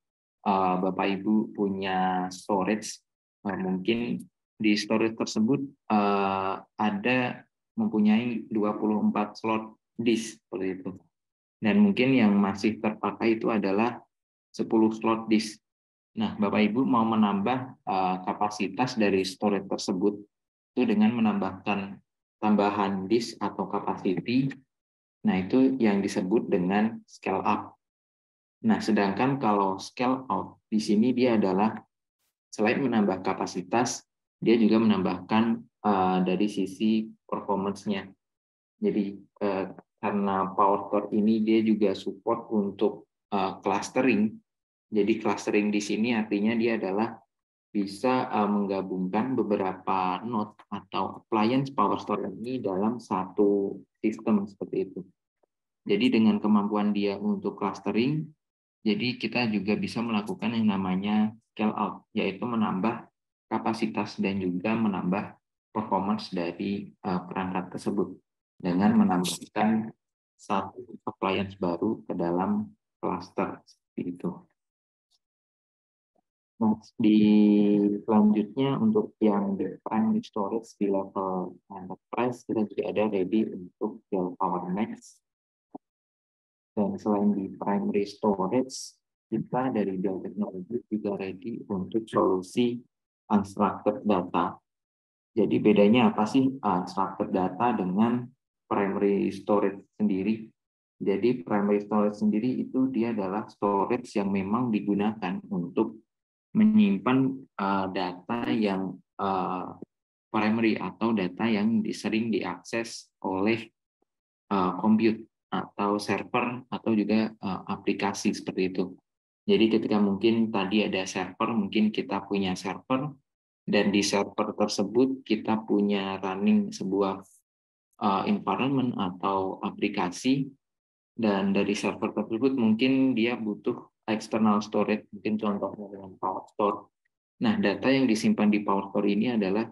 Bapak Ibu punya storage, mungkin di storage tersebut ada mempunyai 24 slot disk seperti itu. Dan mungkin yang masih terpakai itu adalah 10 slot disk. Nah, Bapak Ibu mau menambah kapasitas dari storage tersebut itu dengan menambahkan tambahan disk atau capacity. Nah, itu yang disebut dengan scale up. Nah, sedangkan kalau scale out di sini dia adalah selain menambah kapasitas, dia juga menambahkan dari sisi performance-nya. Jadi karena PowerStore ini dia juga support untuk clustering. Jadi clustering di sini artinya dia adalah bisa menggabungkan beberapa node atau appliance PowerStore ini dalam satu sistem seperti itu. Jadi dengan kemampuan dia untuk clustering, jadi kita juga bisa melakukan yang namanya scale out, yaitu menambah kapasitas dan juga menambah performance dari perangkat tersebut dengan menambahkan satu appliance baru ke dalam cluster seperti itu. Nah, di selanjutnya untuk yang di primary storage di level enterprise kita juga ada ready untuk Dell PowerMax. Dan selain di primary storage, kita dari Dell Technologies juga ready untuk solusi unstructured data. Jadi bedanya apa sih unstructured data dengan primary storage sendiri? Jadi primary storage sendiri itu dia adalah storage yang memang digunakan untuk menyimpan data yang primary atau data yang sering diakses oleh compute atau server atau juga aplikasi seperti itu. Jadi ketika mungkin tadi ada server, mungkin kita punya server dan di server tersebut kita punya running sebuah environment atau aplikasi, dan dari server tersebut mungkin dia butuh external storage, mungkin contohnya dengan PowerStore. Nah, data yang disimpan di PowerStore ini adalah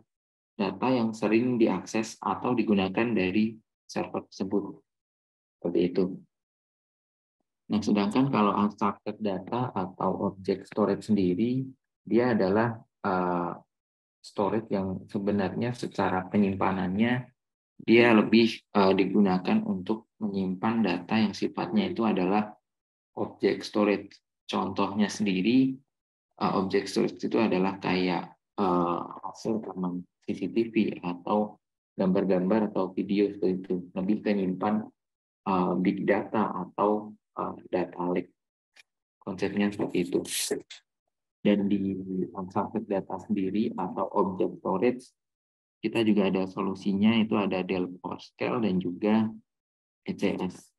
data yang sering diakses atau digunakan dari server tersebut. Seperti itu. Nah, sedangkan kalau unstructured data atau object storage sendiri, dia adalah storage yang sebenarnya secara penyimpanannya dia lebih digunakan untuk menyimpan data yang sifatnya itu adalah object storage. Contohnya sendiri, object storage itu adalah kayak hasil rekaman CCTV atau gambar-gambar atau video seperti itu. Lebih menyimpan big data atau data lake. Konsepnya seperti itu. Dan di unstructured data sendiri atau object storage, kita juga ada solusinya, itu ada Dell PowerScale dan juga ECS.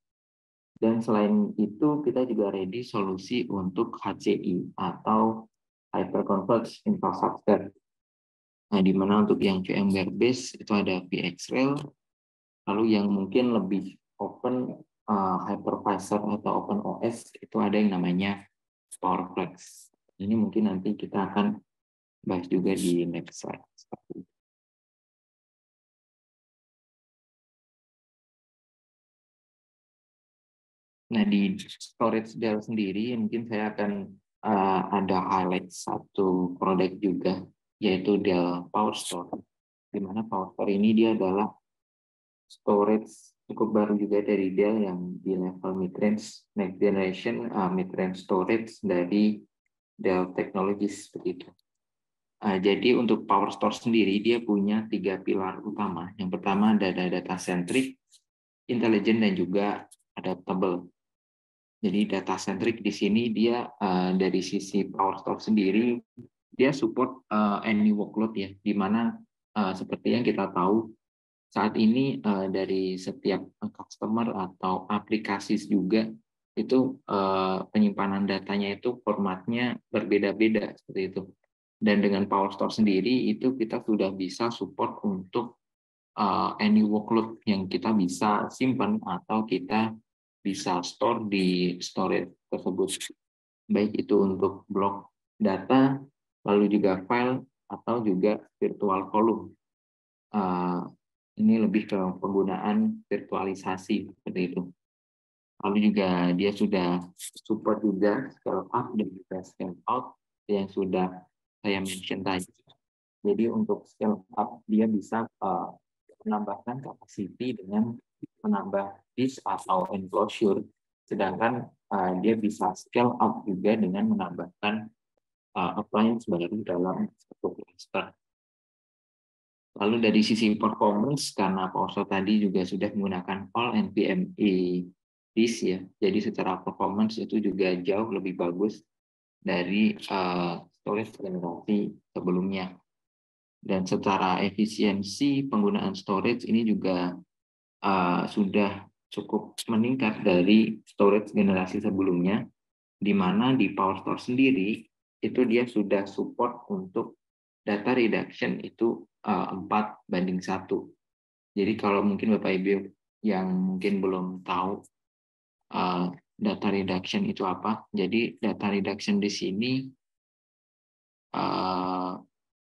Dan selain itu, kita juga ready solusi untuk HCI atau Hyperconverged Infrastructure. Nah, di mana untuk yang VMware base itu ada VxRail, lalu yang mungkin lebih open hypervisor atau OpenOS itu ada yang namanya PowerFlex. Ini mungkin nanti kita akan bahas juga di next slide. Nah, di storage Dell sendiri mungkin saya akan ada highlight satu produk juga, yaitu Dell PowerStore. Di mana PowerStore ini dia adalah storage cukup baru juga dari Dell yang di level mid-range, next generation mid-range storage dari Dell Technologies seperti itu. Jadi untuk PowerStore sendiri dia punya 3 pilar utama. Yang pertama ada data centric, intelligent, dan juga adaptable. Jadi data centric di sini dia dari sisi PowerStore sendiri dia support any workload ya, di mana seperti yang kita tahu saat ini dari setiap customer atau aplikasi juga itu penyimpanan datanya itu formatnya berbeda-beda seperti itu. Dan dengan PowerStore sendiri itu kita sudah bisa support untuk any workload yang kita bisa simpan atau kita bisa store di storage tersebut, baik itu untuk blok data, lalu juga file, atau juga virtual volume. Ini lebih ke penggunaan virtualisasi seperti itu. Lalu juga dia sudah support juga scale up dan juga scale out yang sudah saya mention tadi. Jadi untuk scale up dia bisa menambahkan capacity dengan menambah disk atau enclosure, sedangkan dia bisa scale up juga dengan menambahkan appliance baru dalam satu cluster. Lalu dari sisi performance, karena Pak Oso tadi juga sudah menggunakan all NVMe disk ya, jadi secara performance itu juga jauh lebih bagus dari storage generasi sebelumnya. Dan secara efisiensi penggunaan storage ini juga sudah cukup meningkat dari storage generasi sebelumnya, di mana di PowerStore sendiri itu dia sudah support untuk data reduction itu 4:1. Jadi kalau mungkin Bapak Ibu yang mungkin belum tahu data reduction itu apa, jadi data reduction di sini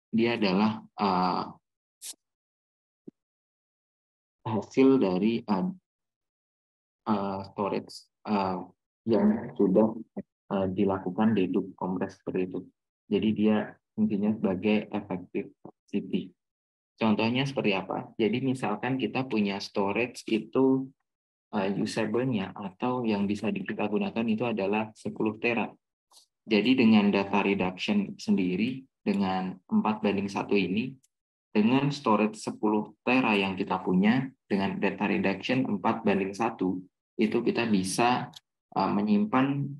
dia adalah hasil dari storage yang sudah dilakukan dedup kompres seperti itu. Jadi dia intinya sebagai effective capacity. Contohnya seperti apa? Jadi misalkan kita punya storage itu usable-nya atau yang bisa kita gunakan itu adalah 10 tera. Jadi dengan data reduction sendiri dengan 4:1 ini, dengan storage 10 tera yang kita punya, dengan data reduction 4:1, itu kita bisa menyimpan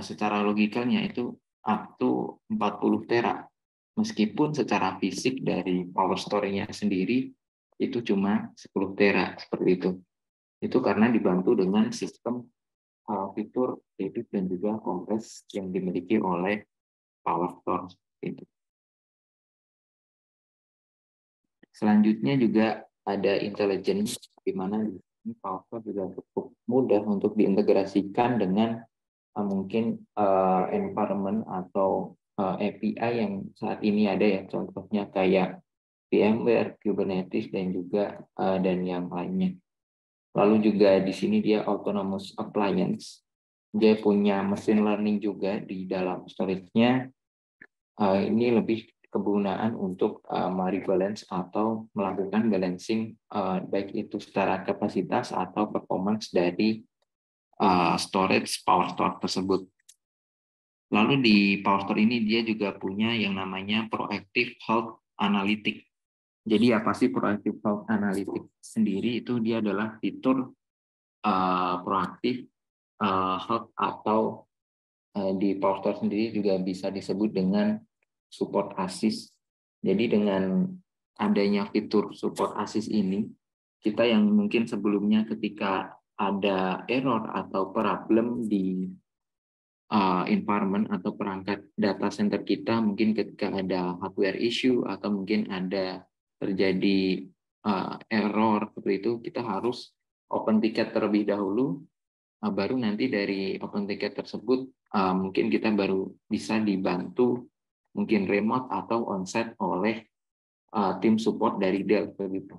secara logikalnya itu up to 40 tera. Meskipun secara fisik dari power store-nya sendiri itu cuma 10 tera seperti itu. Itu karena dibantu dengan sistem fitur edit dan juga kompres yang dimiliki oleh power store itu. Selanjutnya juga ada intelligence, di mana power store juga cukup mudah untuk diintegrasikan dengan mungkin environment atau API yang saat ini ada ya, contohnya kayak VMware, Kubernetes, dan juga dan yang lainnya. Lalu juga di sini dia autonomous appliance, dia punya machine learning juga di dalam storage-nya. Ini lebih kegunaan untuk merebalance atau melakukan balancing baik itu secara kapasitas atau performance dari storage power store tersebut. Lalu di PowerStore ini dia juga punya yang namanya Proactive Health Analytics. Jadi apa sih Proactive Health Analytics sendiri? Itu dia adalah fitur proaktif health atau di PowerStore sendiri juga bisa disebut dengan support assist. Jadi dengan adanya fitur support assist ini, kita yang mungkin sebelumnya ketika ada error atau problem di environment atau perangkat data center kita, mungkin ketika ada hardware issue atau mungkin ada terjadi error seperti itu, kita harus open ticket terlebih dahulu, baru nanti dari open ticket tersebut mungkin kita baru bisa dibantu mungkin remote atau onsite oleh tim support dari Dell begitu.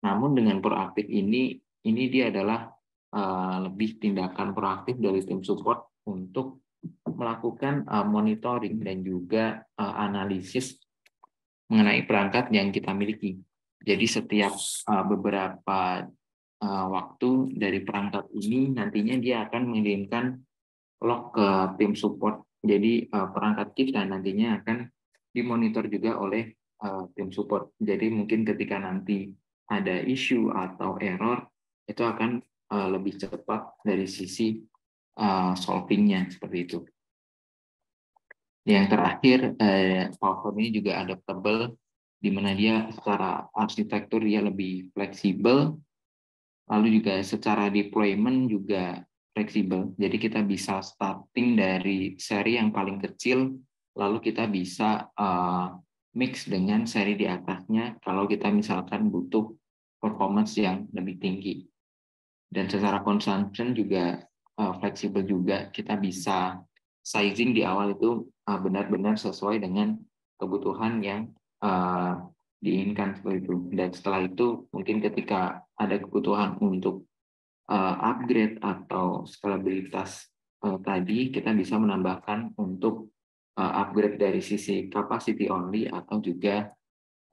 Namun dengan proaktif ini dia adalah lebih tindakan proaktif dari tim support untuk melakukan monitoring dan juga analisis mengenai perangkat yang kita miliki. Jadi setiap beberapa waktu dari perangkat ini nantinya dia akan mengirimkan log ke tim support. Jadi perangkat kita nantinya akan dimonitor juga oleh tim support. Jadi mungkin ketika nanti ada isu atau error, itu akan lebih cepat dari sisi solvingnya seperti itu. Yang terakhir, PowerStore ini juga adaptable, di mana dia secara arsitektur dia lebih fleksibel, lalu juga secara deployment juga fleksibel. Jadi kita bisa starting dari seri yang paling kecil, lalu kita bisa mix dengan seri di atasnya kalau kita misalkan butuh performance yang lebih tinggi. Dan secara consumption juga fleksibel juga, kita bisa sizing di awal itu benar-benar sesuai dengan kebutuhan yang diinginkan seperti itu. Dan setelah itu mungkin ketika ada kebutuhan untuk upgrade atau skalabilitas tadi, kita bisa menambahkan untuk upgrade dari sisi capacity only atau juga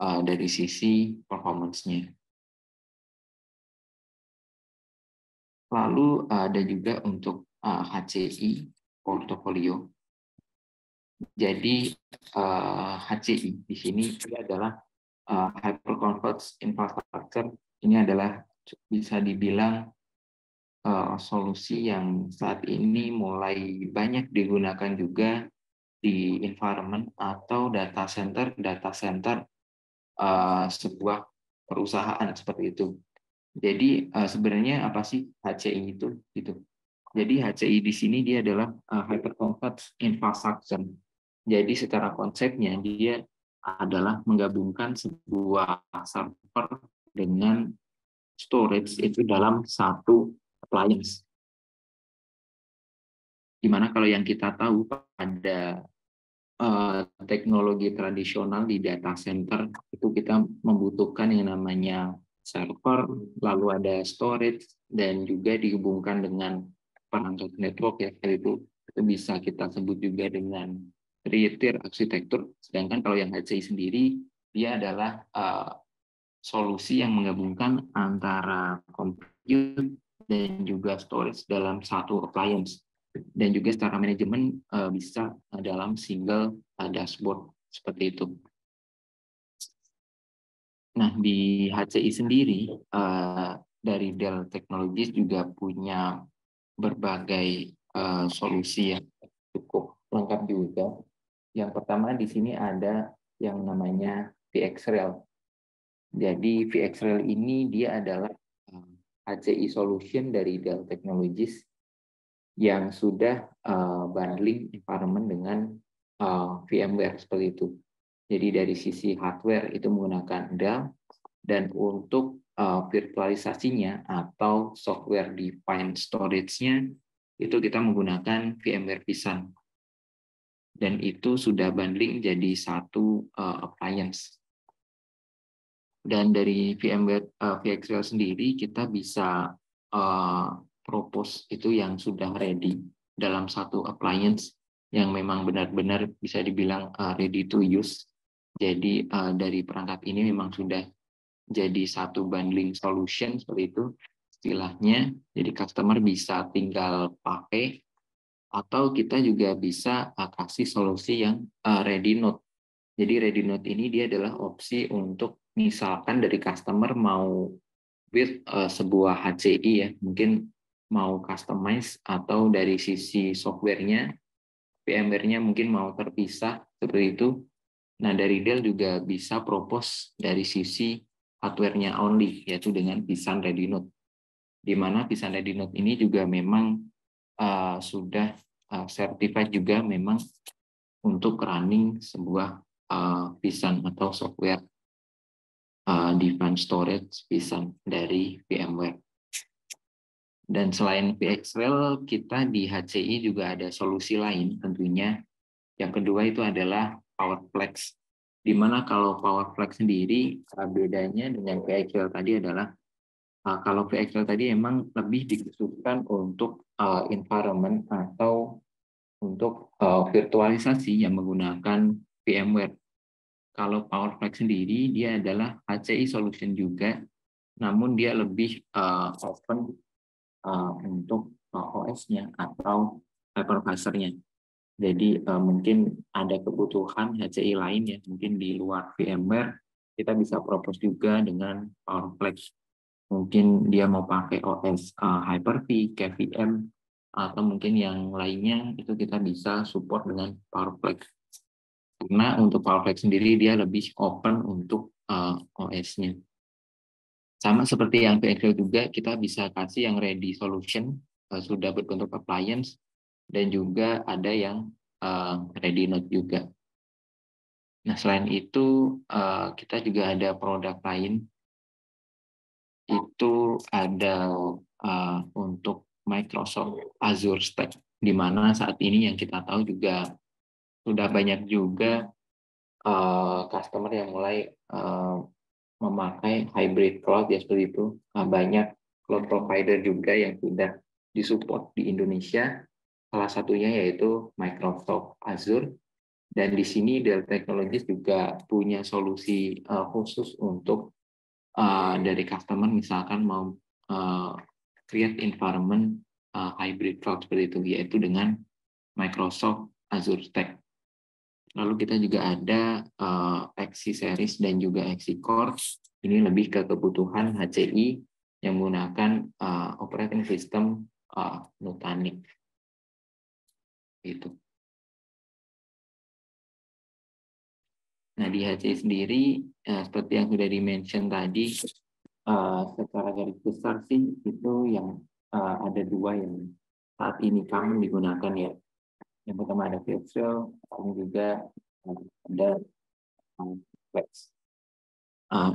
dari sisi performance-nya. Lalu ada juga untuk HCI portofolio. Jadi HCI di sini adalah hyperconverged infrastructure. Ini adalah bisa dibilang solusi yang saat ini mulai banyak digunakan juga di environment atau data center sebuah perusahaan seperti itu. Jadi sebenarnya apa sih HCI itu? Gitu. Jadi HCI di sini dia adalah hyperconverged infrastructure. Jadi secara konsepnya dia adalah menggabungkan sebuah server dengan storage itu dalam satu appliance. Dimana kalau yang kita tahu pada teknologi tradisional di data center itu kita membutuhkan yang namanya server, lalu ada storage, dan juga dihubungkan dengan perangkat network ya, itu bisa kita sebut juga dengan three-tier arsitektur. Sedangkan kalau yang HCI sendiri dia adalah solusi yang menggabungkan antara compute dan juga storage dalam satu appliance. Dan juga secara manajemen bisa dalam single dashboard seperti itu. Nah, di HCI sendiri dari Dell Technologies juga punya berbagai solusi yang cukup lengkap juga. Yang pertama di sini ada yang namanya VxRail. Jadi VxRail ini dia adalah HCI solution dari Dell Technologies yang sudah bundling environment dengan VMware seperti itu. Jadi dari sisi hardware itu menggunakan Dell, dan untuk virtualisasinya atau software defined storage-nya itu kita menggunakan VMware vSAN. Dan itu sudah bundling jadi satu appliance. Dan dari VMware VxRail sendiri kita bisa propose itu yang sudah ready dalam satu appliance yang memang benar-benar bisa dibilang ready to use. Jadi dari perangkat ini memang sudah jadi satu bundling solution seperti itu istilahnya. Jadi customer bisa tinggal pakai, atau kita juga bisa kasih solusi yang ready node. Jadi ready node ini dia adalah opsi untuk misalkan dari customer mau build sebuah HCI ya, mungkin mau customize, atau dari sisi softwarenya, VMware-nya mungkin mau terpisah seperti itu. Nah, dari Dell juga bisa propose dari sisi hardware-nya only, yaitu dengan vSAN Ready Node. Di mana vSAN Ready Node ini juga memang sudah certified juga memang untuk running sebuah vSAN atau software defined storage vSAN dari VMware. Dan selain VxRail, kita di HCI juga ada solusi lain tentunya. Yang kedua itu adalah PowerFlex. Di mana kalau PowerFlex sendiri bedanya dengan VxRail tadi adalah kalau VxRail tadi emang lebih dikhususkan untuk environment atau untuk virtualisasi yang menggunakan VMware. Kalau PowerFlex sendiri dia adalah HCI solution juga, namun dia lebih open untuk OS-nya atau hypervisor-nya. Jadi mungkin ada kebutuhan HCI lain ya, mungkin di luar VMware kita bisa propose juga dengan PowerFlex. Mungkin dia mau pakai OS Hyper-V, KVM, atau mungkin yang lainnya itu kita bisa support dengan PowerFlex. Karena untuk PowerFlex sendiri dia lebih open untuk OS-nya. Sama seperti yang VxRail juga, kita bisa kasih yang ready solution, sudah berbentuk appliance, dan juga ada yang ready node juga. Nah, selain itu, kita juga ada produk lain, itu ada untuk Microsoft Azure Stack, di mana saat ini yang kita tahu juga sudah banyak juga customer yang mulai memakai hybrid cloud ya seperti itu. Banyak cloud provider juga yang sudah disupport di Indonesia. Salah satunya yaitu Microsoft Azure. Dan di sini Dell Technologies juga punya solusi khusus untuk dari customer misalkan mau create environment hybrid cloud seperti itu, yaitu dengan Microsoft Azure Stack. Lalu kita juga ada XC Series dan juga XC Core. Ini lebih ke kebutuhan HCI yang menggunakan operating system Nutanix. Itu. Nah, di HCI sendiri, seperti yang sudah di-mention tadi, secara garis besar sih itu yang ada dua yang saat ini kami digunakan ya. Yang pertama ada VxRail, dan juga ada Flex.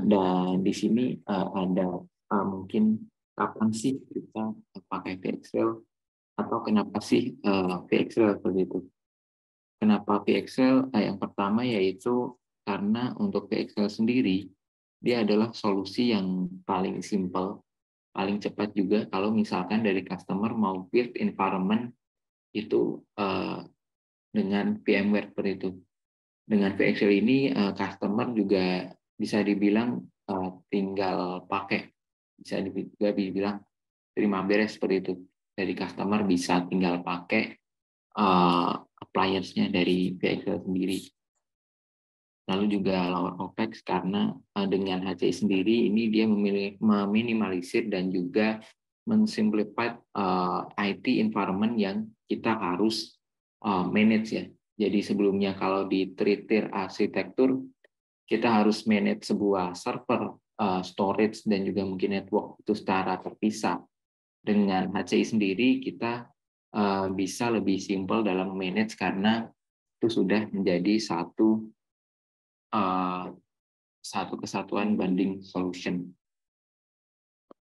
Dan di sini ada mungkin kapan sih kita pakai VxRail atau kenapa sih VxRail seperti itu? Kenapa VxRail? Yang pertama yaitu karena untuk VxRail sendiri dia adalah solusi yang paling simple, paling cepat juga kalau misalkan dari customer mau build environment itu dengan VMware seperti itu. Dengan VxRail ini customer juga bisa dibilang tinggal pakai, bisa juga dibilang terima beres seperti itu. Dari customer bisa tinggal pakai appliance-nya dari VxRail sendiri. Lalu juga lower OPEX karena dengan HCI sendiri ini dia meminimalisir dan juga mensimplify IT environment yang kita harus manage ya. Jadi sebelumnya kalau di three-tier arsitektur kita harus manage sebuah server, storage dan juga mungkin network itu secara terpisah. Dengan HCI sendiri kita bisa lebih simpel dalam manage karena itu sudah menjadi satu kesatuan banding solution.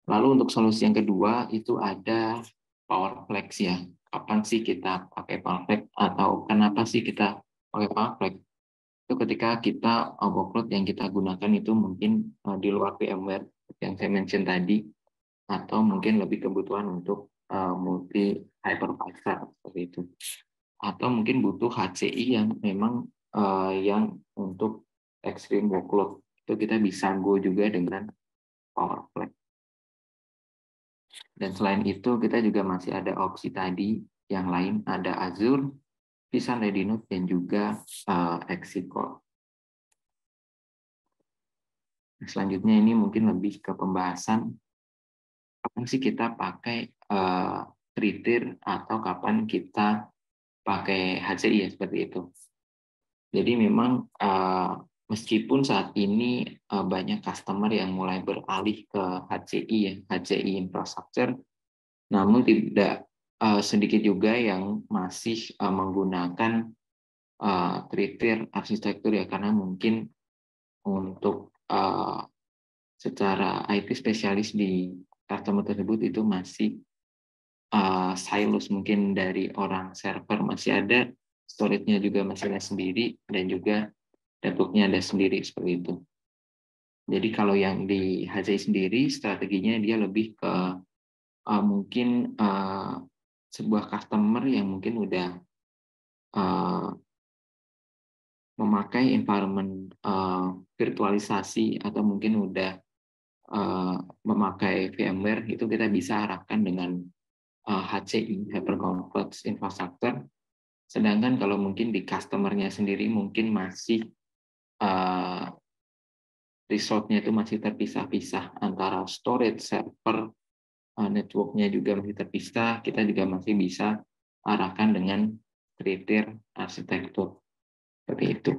Lalu untuk solusi yang kedua itu ada PowerFlex ya. Kapan sih kita pakai PowerFlex atau kenapa sih kita pakai PowerFlex? Itu ketika kita workload yang kita gunakan itu mungkin di luar VMware yang saya mention tadi, atau mungkin lebih kebutuhan untuk multi hypervisor seperti itu. Atau mungkin butuh HCI yang memang yang untuk extreme workload, itu kita bisa go juga dengan PowerFlex. Dan selain itu kita juga masih ada opsi tadi yang lain, ada Azure, vSAN Readinode dan juga XC Core. Selanjutnya ini mungkin lebih ke pembahasan kapan sih kita pakai three-tier atau kapan kita pakai HCI ya seperti itu. Jadi memang meskipun saat ini banyak customer yang mulai beralih ke HCI ya, HCI infrastructure, namun tidak sedikit juga yang masih menggunakan three-tier arsitektur ya, karena mungkin untuk secara IT spesialis di customer tersebut itu masih silos, mungkin dari orang server masih ada, storage-nya juga masih ada sendiri, dan juga network-nya ada sendiri seperti itu. Jadi kalau yang di HCI sendiri strateginya dia lebih ke mungkin sebuah customer yang mungkin udah memakai environment virtualisasi atau mungkin udah memakai VMware, itu kita bisa arahkan dengan HCI, Hyperconverged Infrastructure. Sedangkan kalau mungkin di customer-nya sendiri mungkin masih resource-nya itu masih terpisah-pisah antara storage, server, network-nya juga masih terpisah, kita juga masih bisa arahkan dengan three-tier arsitektur. Seperti itu.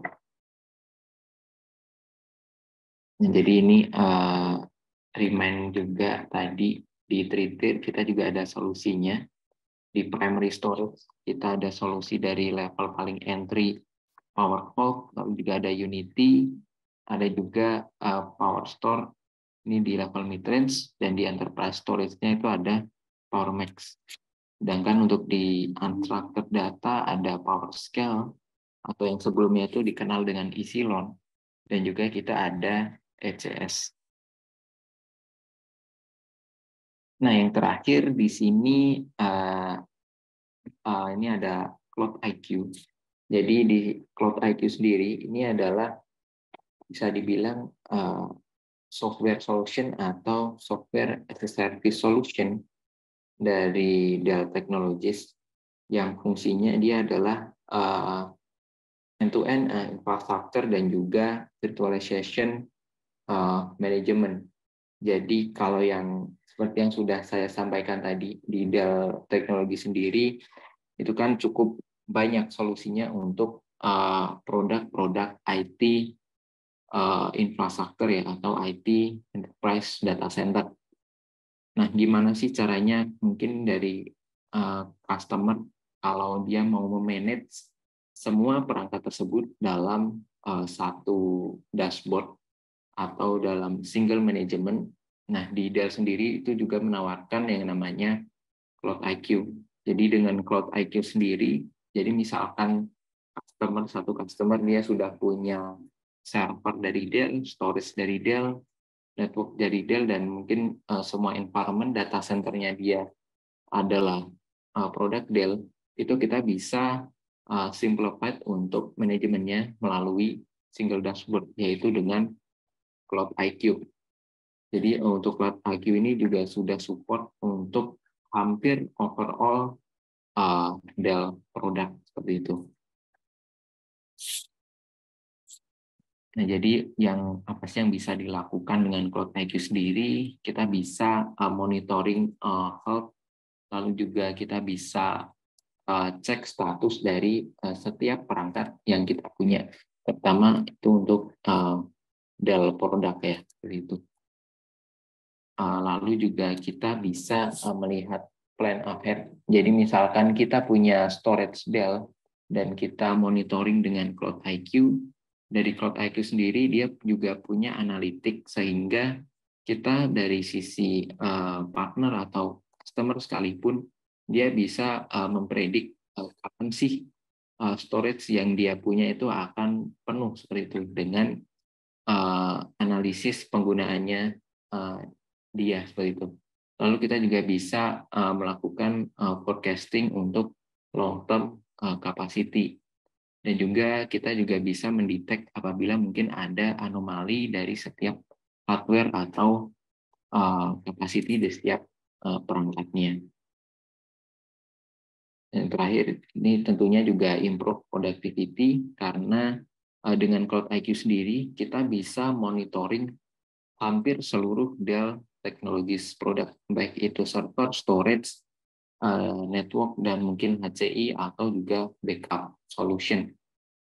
Nah, jadi ini remind juga tadi di three-tier kita juga ada solusinya. Di primary storage kita ada solusi dari level paling entry PowerVault, lalu juga ada Unity, ada juga PowerStore ini di level midrange, dan di enterprise storage-nya itu ada PowerMax. Sedangkan untuk di unstructured data ada PowerScale atau yang sebelumnya itu dikenal dengan Echelon, dan juga kita ada ECS. Nah, yang terakhir di sini ini ada Cloud IQ. Jadi di Cloud IQ sendiri ini adalah bisa dibilang software solution atau software as a service solution dari Dell Technologies yang fungsinya dia adalah end-to-end infrastructure dan juga virtualization management. Jadi kalau yang seperti yang sudah saya sampaikan tadi di Dell Technologies sendiri itu kan cukup banyak solusinya untuk produk-produk IT infrastruktur ya atau IT enterprise data center. Nah, gimana sih caranya mungkin dari customer kalau dia mau memanage semua perangkat tersebut dalam satu dashboard atau dalam single management. Nah, di Dell sendiri itu juga menawarkan yang namanya Cloud IQ. Jadi dengan Cloud IQ sendiri, jadi misalkan satu customer dia sudah punya server dari Dell, storage dari Dell, network dari Dell, dan mungkin semua environment data centernya dia adalah produk Dell, itu kita bisa simplified untuk manajemennya melalui single dashboard, yaitu dengan Cloud IQ. Jadi untuk Cloud IQ ini juga sudah support untuk hampir overall Dell produk seperti itu. Nah, jadi apa sih yang bisa dilakukan dengan Cloud IQ sendiri? Kita bisa monitoring health, lalu juga kita bisa cek status dari setiap perangkat yang kita punya. Pertama itu untuk Dell produk ya, seperti itu. Lalu juga kita bisa melihat plan ahead. Jadi misalkan kita punya storage Dell dan kita monitoring dengan Cloud IQ. Dari Cloud IQ sendiri dia juga punya analitik sehingga kita dari sisi partner atau customer sekalipun dia bisa mempredik kapan sih storage yang dia punya itu akan penuh seperti itu dengan analisis penggunaannya dia seperti itu. Lalu kita juga bisa melakukan forecasting untuk long term capacity. Dan juga kita juga bisa mendetek apabila mungkin ada anomali dari setiap hardware atau capacity di setiap perangkatnya. Dan terakhir, ini tentunya juga improve productivity karena dengan Cloud IQ sendiri kita bisa monitoring hampir seluruh Dell Technologies produk, baik itu server, storage, network, dan mungkin HCI atau juga backup solution.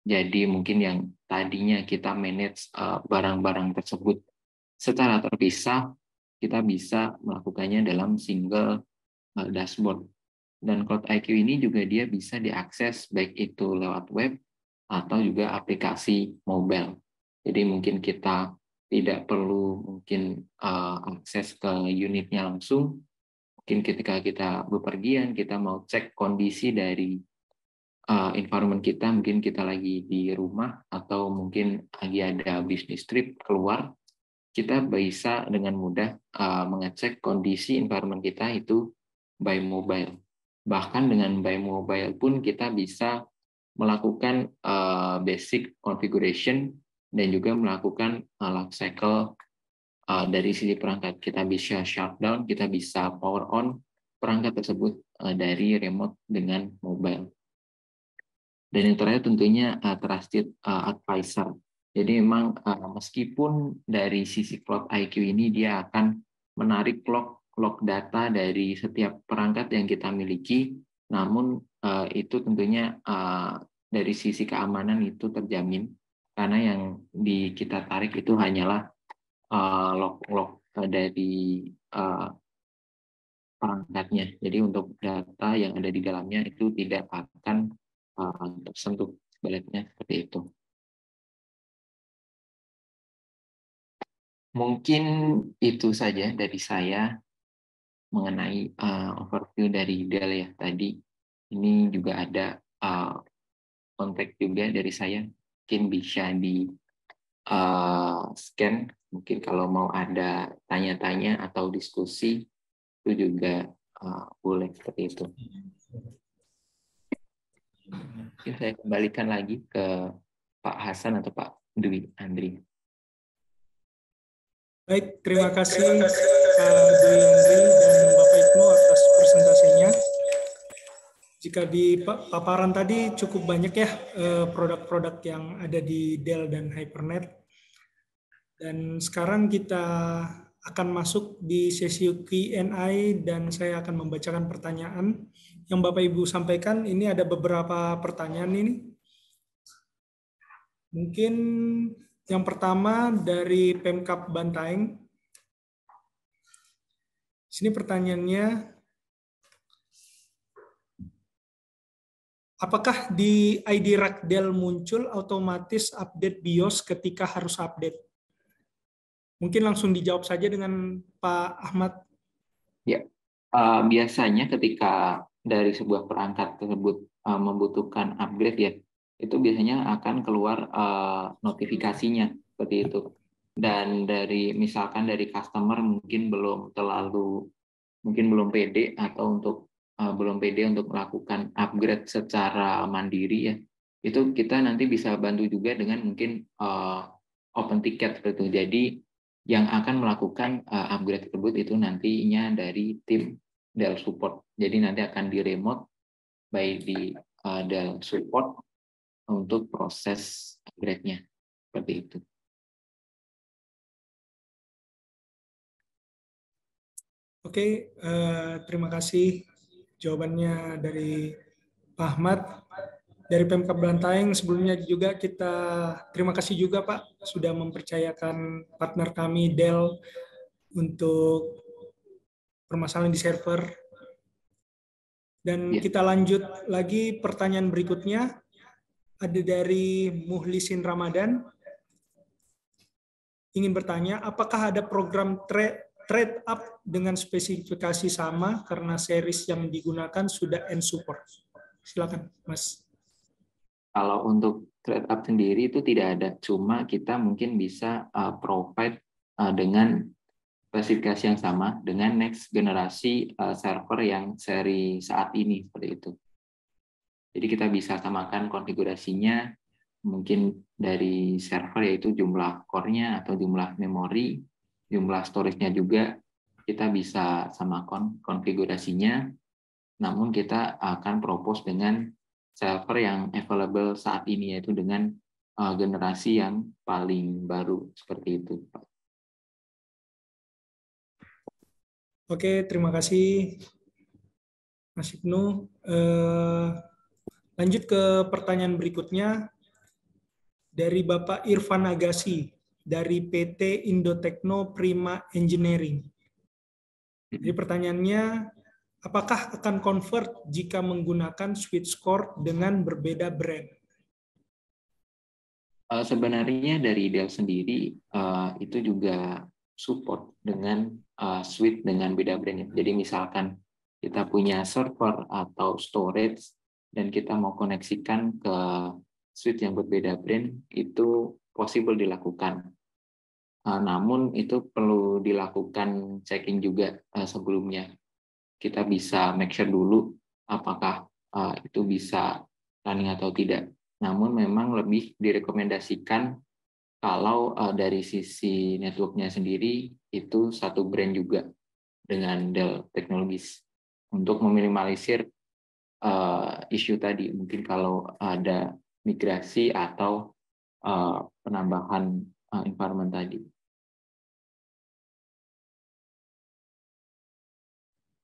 Jadi mungkin yang tadinya kita manage barang-barang tersebut secara terpisah, kita bisa melakukannya dalam single dashboard. Dan Cloud IQ ini juga dia bisa diakses baik itu lewat web atau juga aplikasi mobile. Jadi mungkin kita tidak perlu mungkin akses ke unitnya langsung. Mungkin ketika kita bepergian, kita mau cek kondisi dari environment kita, mungkin kita lagi di rumah atau mungkin lagi ada business trip keluar, kita bisa dengan mudah mengecek kondisi environment kita itu by mobile. Bahkan dengan by mobile pun kita bisa melakukan basic configuration dan juga melakukan life cycle dari sisi perangkat. Kita bisa shutdown, kita bisa power on perangkat tersebut dari remote dengan mobile. Dan yang terakhir tentunya Trusted Advisor. Jadi memang meskipun dari sisi Cloud IQ ini dia akan menarik log data dari setiap perangkat yang kita miliki, namun itu tentunya dari sisi keamanan itu terjamin karena yang kita tarik itu hanyalah log dari perangkatnya. Jadi untuk data yang ada di dalamnya itu tidak akan tersentuh, sebaliknya seperti itu. Mungkin itu saja dari saya mengenai overview dari Dell ya tadi. Ini juga ada kontak juga dari saya, mungkin bisa di scan. Mungkin kalau mau ada tanya-tanya atau diskusi itu juga boleh seperti itu. Mungkin saya kembalikan lagi ke Pak Hasan atau Pak Dwi Andri. Baik, terima kasih Pak Dwi Andri dan Bapak Ibnu atas presentasi Jika di paparan tadi cukup banyak ya produk-produk yang ada di Dell dan Hypernet. Dan sekarang kita akan masuk di sesi Q&A dan saya akan membacakan pertanyaan yang Bapak Ibu sampaikan. Ini ada beberapa pertanyaan ini. Mungkin yang pertama dari Pemkab Bantaeng. Sini pertanyaannya, apakah di ID Rakdel muncul otomatis update BIOS ketika harus update? Mungkin langsung dijawab saja dengan Pak Ahmad. Ya, biasanya ketika dari sebuah perangkat tersebut membutuhkan upgrade ya, itu biasanya akan keluar notifikasinya seperti itu. Dan dari misalkan dari customer mungkin belum pede atau belum pede untuk melakukan upgrade secara mandiri ya, itu kita nanti bisa bantu juga dengan mungkin open ticket seperti itu. Jadi yang akan melakukan upgrade tersebut itu nantinya dari tim Dell Support. Jadi nanti akan di remote by di Dell Support untuk proses upgrade-nya seperti itu. Oke, terima kasih jawabannya dari Pak Ahmad. Dari Pemkab Bantaeng sebelumnya juga kita terima kasih juga Pak sudah mempercayakan partner kami Dell untuk permasalahan di server. Dan Ya. kita lanjut lagi pertanyaan berikutnya. Ada dari Muhlisin Ramadan. Ingin bertanya, apakah ada program trade up dengan spesifikasi sama karena series yang digunakan sudah end support? Silakan, Mas. Kalau untuk trade up sendiri itu tidak ada, cuma kita mungkin bisa provide dengan spesifikasi yang sama dengan next generasi server yang seri saat ini seperti itu. Jadi kita bisa samakan konfigurasinya mungkin dari server yaitu jumlah core-nya atau jumlah memori, jumlah storage-nya juga kita bisa samakan konfigurasinya, namun kita akan propose dengan server yang available saat ini yaitu dengan generasi yang paling baru seperti itu, Pak. Oke, terima kasih Mas Ibnu. Lanjut ke pertanyaan berikutnya dari Bapak Irfan Agassi dari PT Indotekno Prima Engineering. Jadi pertanyaannya, apakah akan convert jika menggunakan switch core dengan berbeda brand? Sebenarnya dari Dell sendiri itu juga support dengan switch dengan beda brand. Jadi misalkan kita punya server atau storage dan kita mau koneksikan ke switch yang berbeda brand, itu possible dilakukan. Namun itu perlu dilakukan checking juga sebelumnya. Kita bisa make sure dulu apakah itu bisa running atau tidak. Namun memang lebih direkomendasikan kalau dari sisi networknya sendiri itu satu brand juga dengan Dell Technologies untuk meminimalisir isu tadi. Mungkin kalau ada migrasi atau penambahan environment tadi.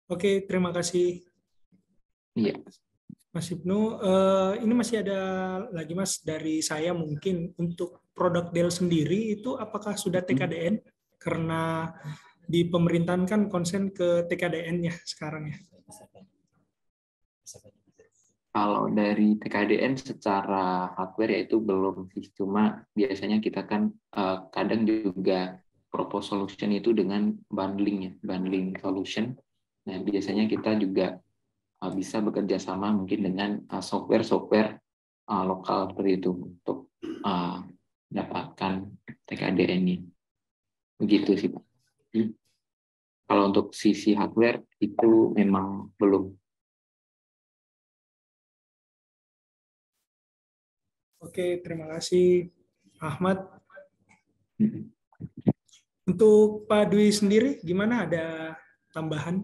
Oke, terima kasih Iya. Mas Ibnu. Ini masih ada lagi Mas dari saya mungkin untuk produk Dell sendiri itu apakah sudah TKDN? Karena di pemerintahan kan konsen ke TKDN ya sekarang ya. Kalau dari TKDN secara hardware ya itu belum sih, cuma biasanya kita kan kadang juga propose solution itu dengan bundling ya, bundling solution. Nah biasanya kita juga bisa bekerja sama mungkin dengan software-software lokal seperti itu untuk mendapatkan TKDN ini. Begitu sih Pak. Kalau untuk sisi hardware itu memang belum. Oke, terima kasih Ahmad. Untuk Pak Dwi sendiri, gimana ada tambahan?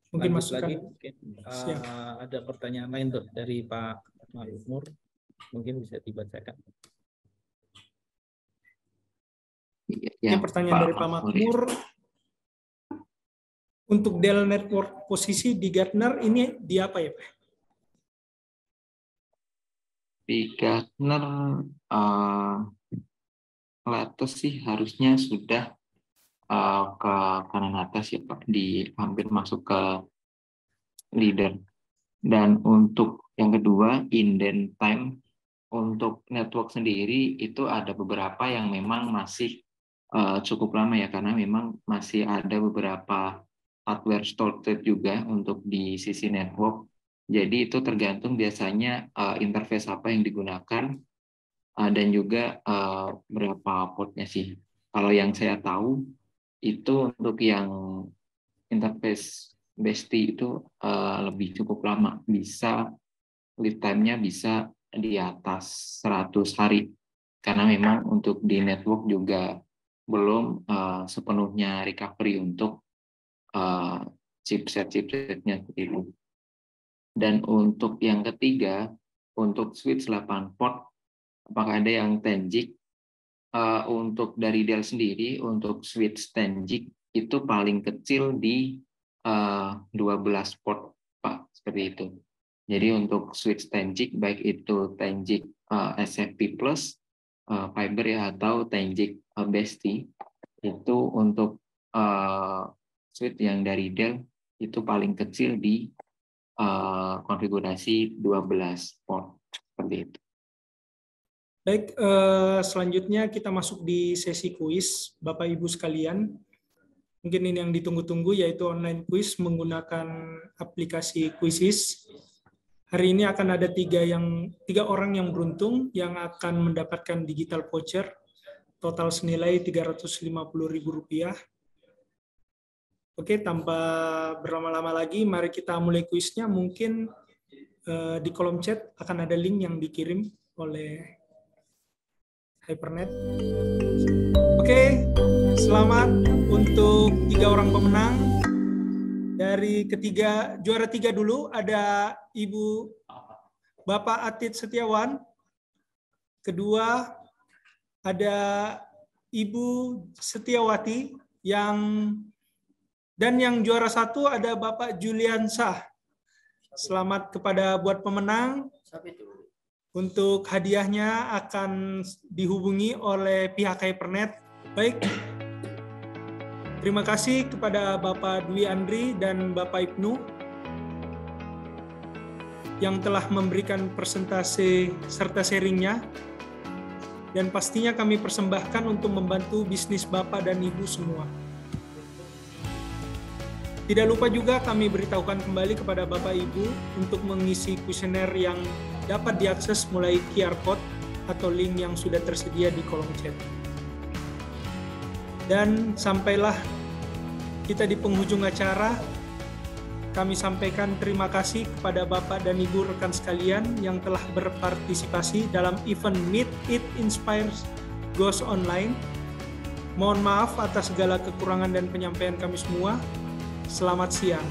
Mungkin Lanjut masukan. lagi, mungkin ada pertanyaan lain tuh dari Pak Makmur, mungkin bisa dibacakan. Ya, pertanyaan dari Pak Makmur. Untuk Dell Network posisi di Gartner ini di apa ya, Pak? Di Gartner Latos sih harusnya sudah ke kanan atas ya Pak, hampir masuk ke leader. Dan untuk yang kedua, indent time untuk network sendiri itu ada beberapa yang memang masih cukup lama ya, karena memang masih ada beberapa hardware shortage juga untuk di sisi network. Jadi itu tergantung biasanya interface apa yang digunakan dan juga berapa portnya sih. Kalau yang saya tahu itu untuk yang interface BST itu lebih cukup lama, bisa lead time-nya bisa di atas 100 hari, karena memang untuk di network juga belum sepenuhnya recovery untuk chipset-chipsetnya itu. Dan untuk yang ketiga, untuk switch 8 port, apakah ada yang 10 gig? Untuk dari Dell sendiri, untuk switch 10 gig itu paling kecil di 12 port, Pak, seperti itu. Jadi untuk switch 10 gig, baik itu 10 gig SFP plus, fiber ya, atau 10 gig BST, itu untuk switch yang dari Dell itu paling kecil di konfigurasi 12 port, seperti itu. Baik, selanjutnya kita masuk di sesi kuis, Bapak Ibu sekalian. Mungkin ini yang ditunggu-tunggu, yaitu online quiz menggunakan aplikasi Quizizz. Hari ini akan ada tiga orang yang beruntung yang akan mendapatkan digital voucher total senilai Rp350.000. Oke, tanpa berlama-lama lagi, mari kita mulai kuisnya. Mungkin di kolom chat akan ada link yang dikirim oleh Hypernet. Oke, selamat untuk 3 orang pemenang. Dari juara 3 dulu ada Bapak Atit Setiawan. Kedua ada Ibu Setiawati, dan yang juara 1 ada Bapak Juliansah. Selamat buat pemenang. Untuk hadiahnya akan dihubungi oleh pihak Hypernet. Baik. Terima kasih kepada Bapak Dwi Andri dan Bapak Ibnu yang telah memberikan presentasi serta sharingnya. Dan pastinya kami persembahkan untuk membantu bisnis Bapak dan Ibu semua. Tidak lupa juga kami beritahukan kembali kepada Bapak Ibu untuk mengisi kuesioner yang dapat diakses mulai QR Code atau link yang sudah tersedia di kolom chat. Dan sampailah kita di penghujung acara. Kami sampaikan terima kasih kepada Bapak dan Ibu rekan sekalian yang telah berpartisipasi dalam event Meet It Inspires Goes Online. Mohon maaf atas segala kekurangan dan penyampaian kami semua. Selamat siang.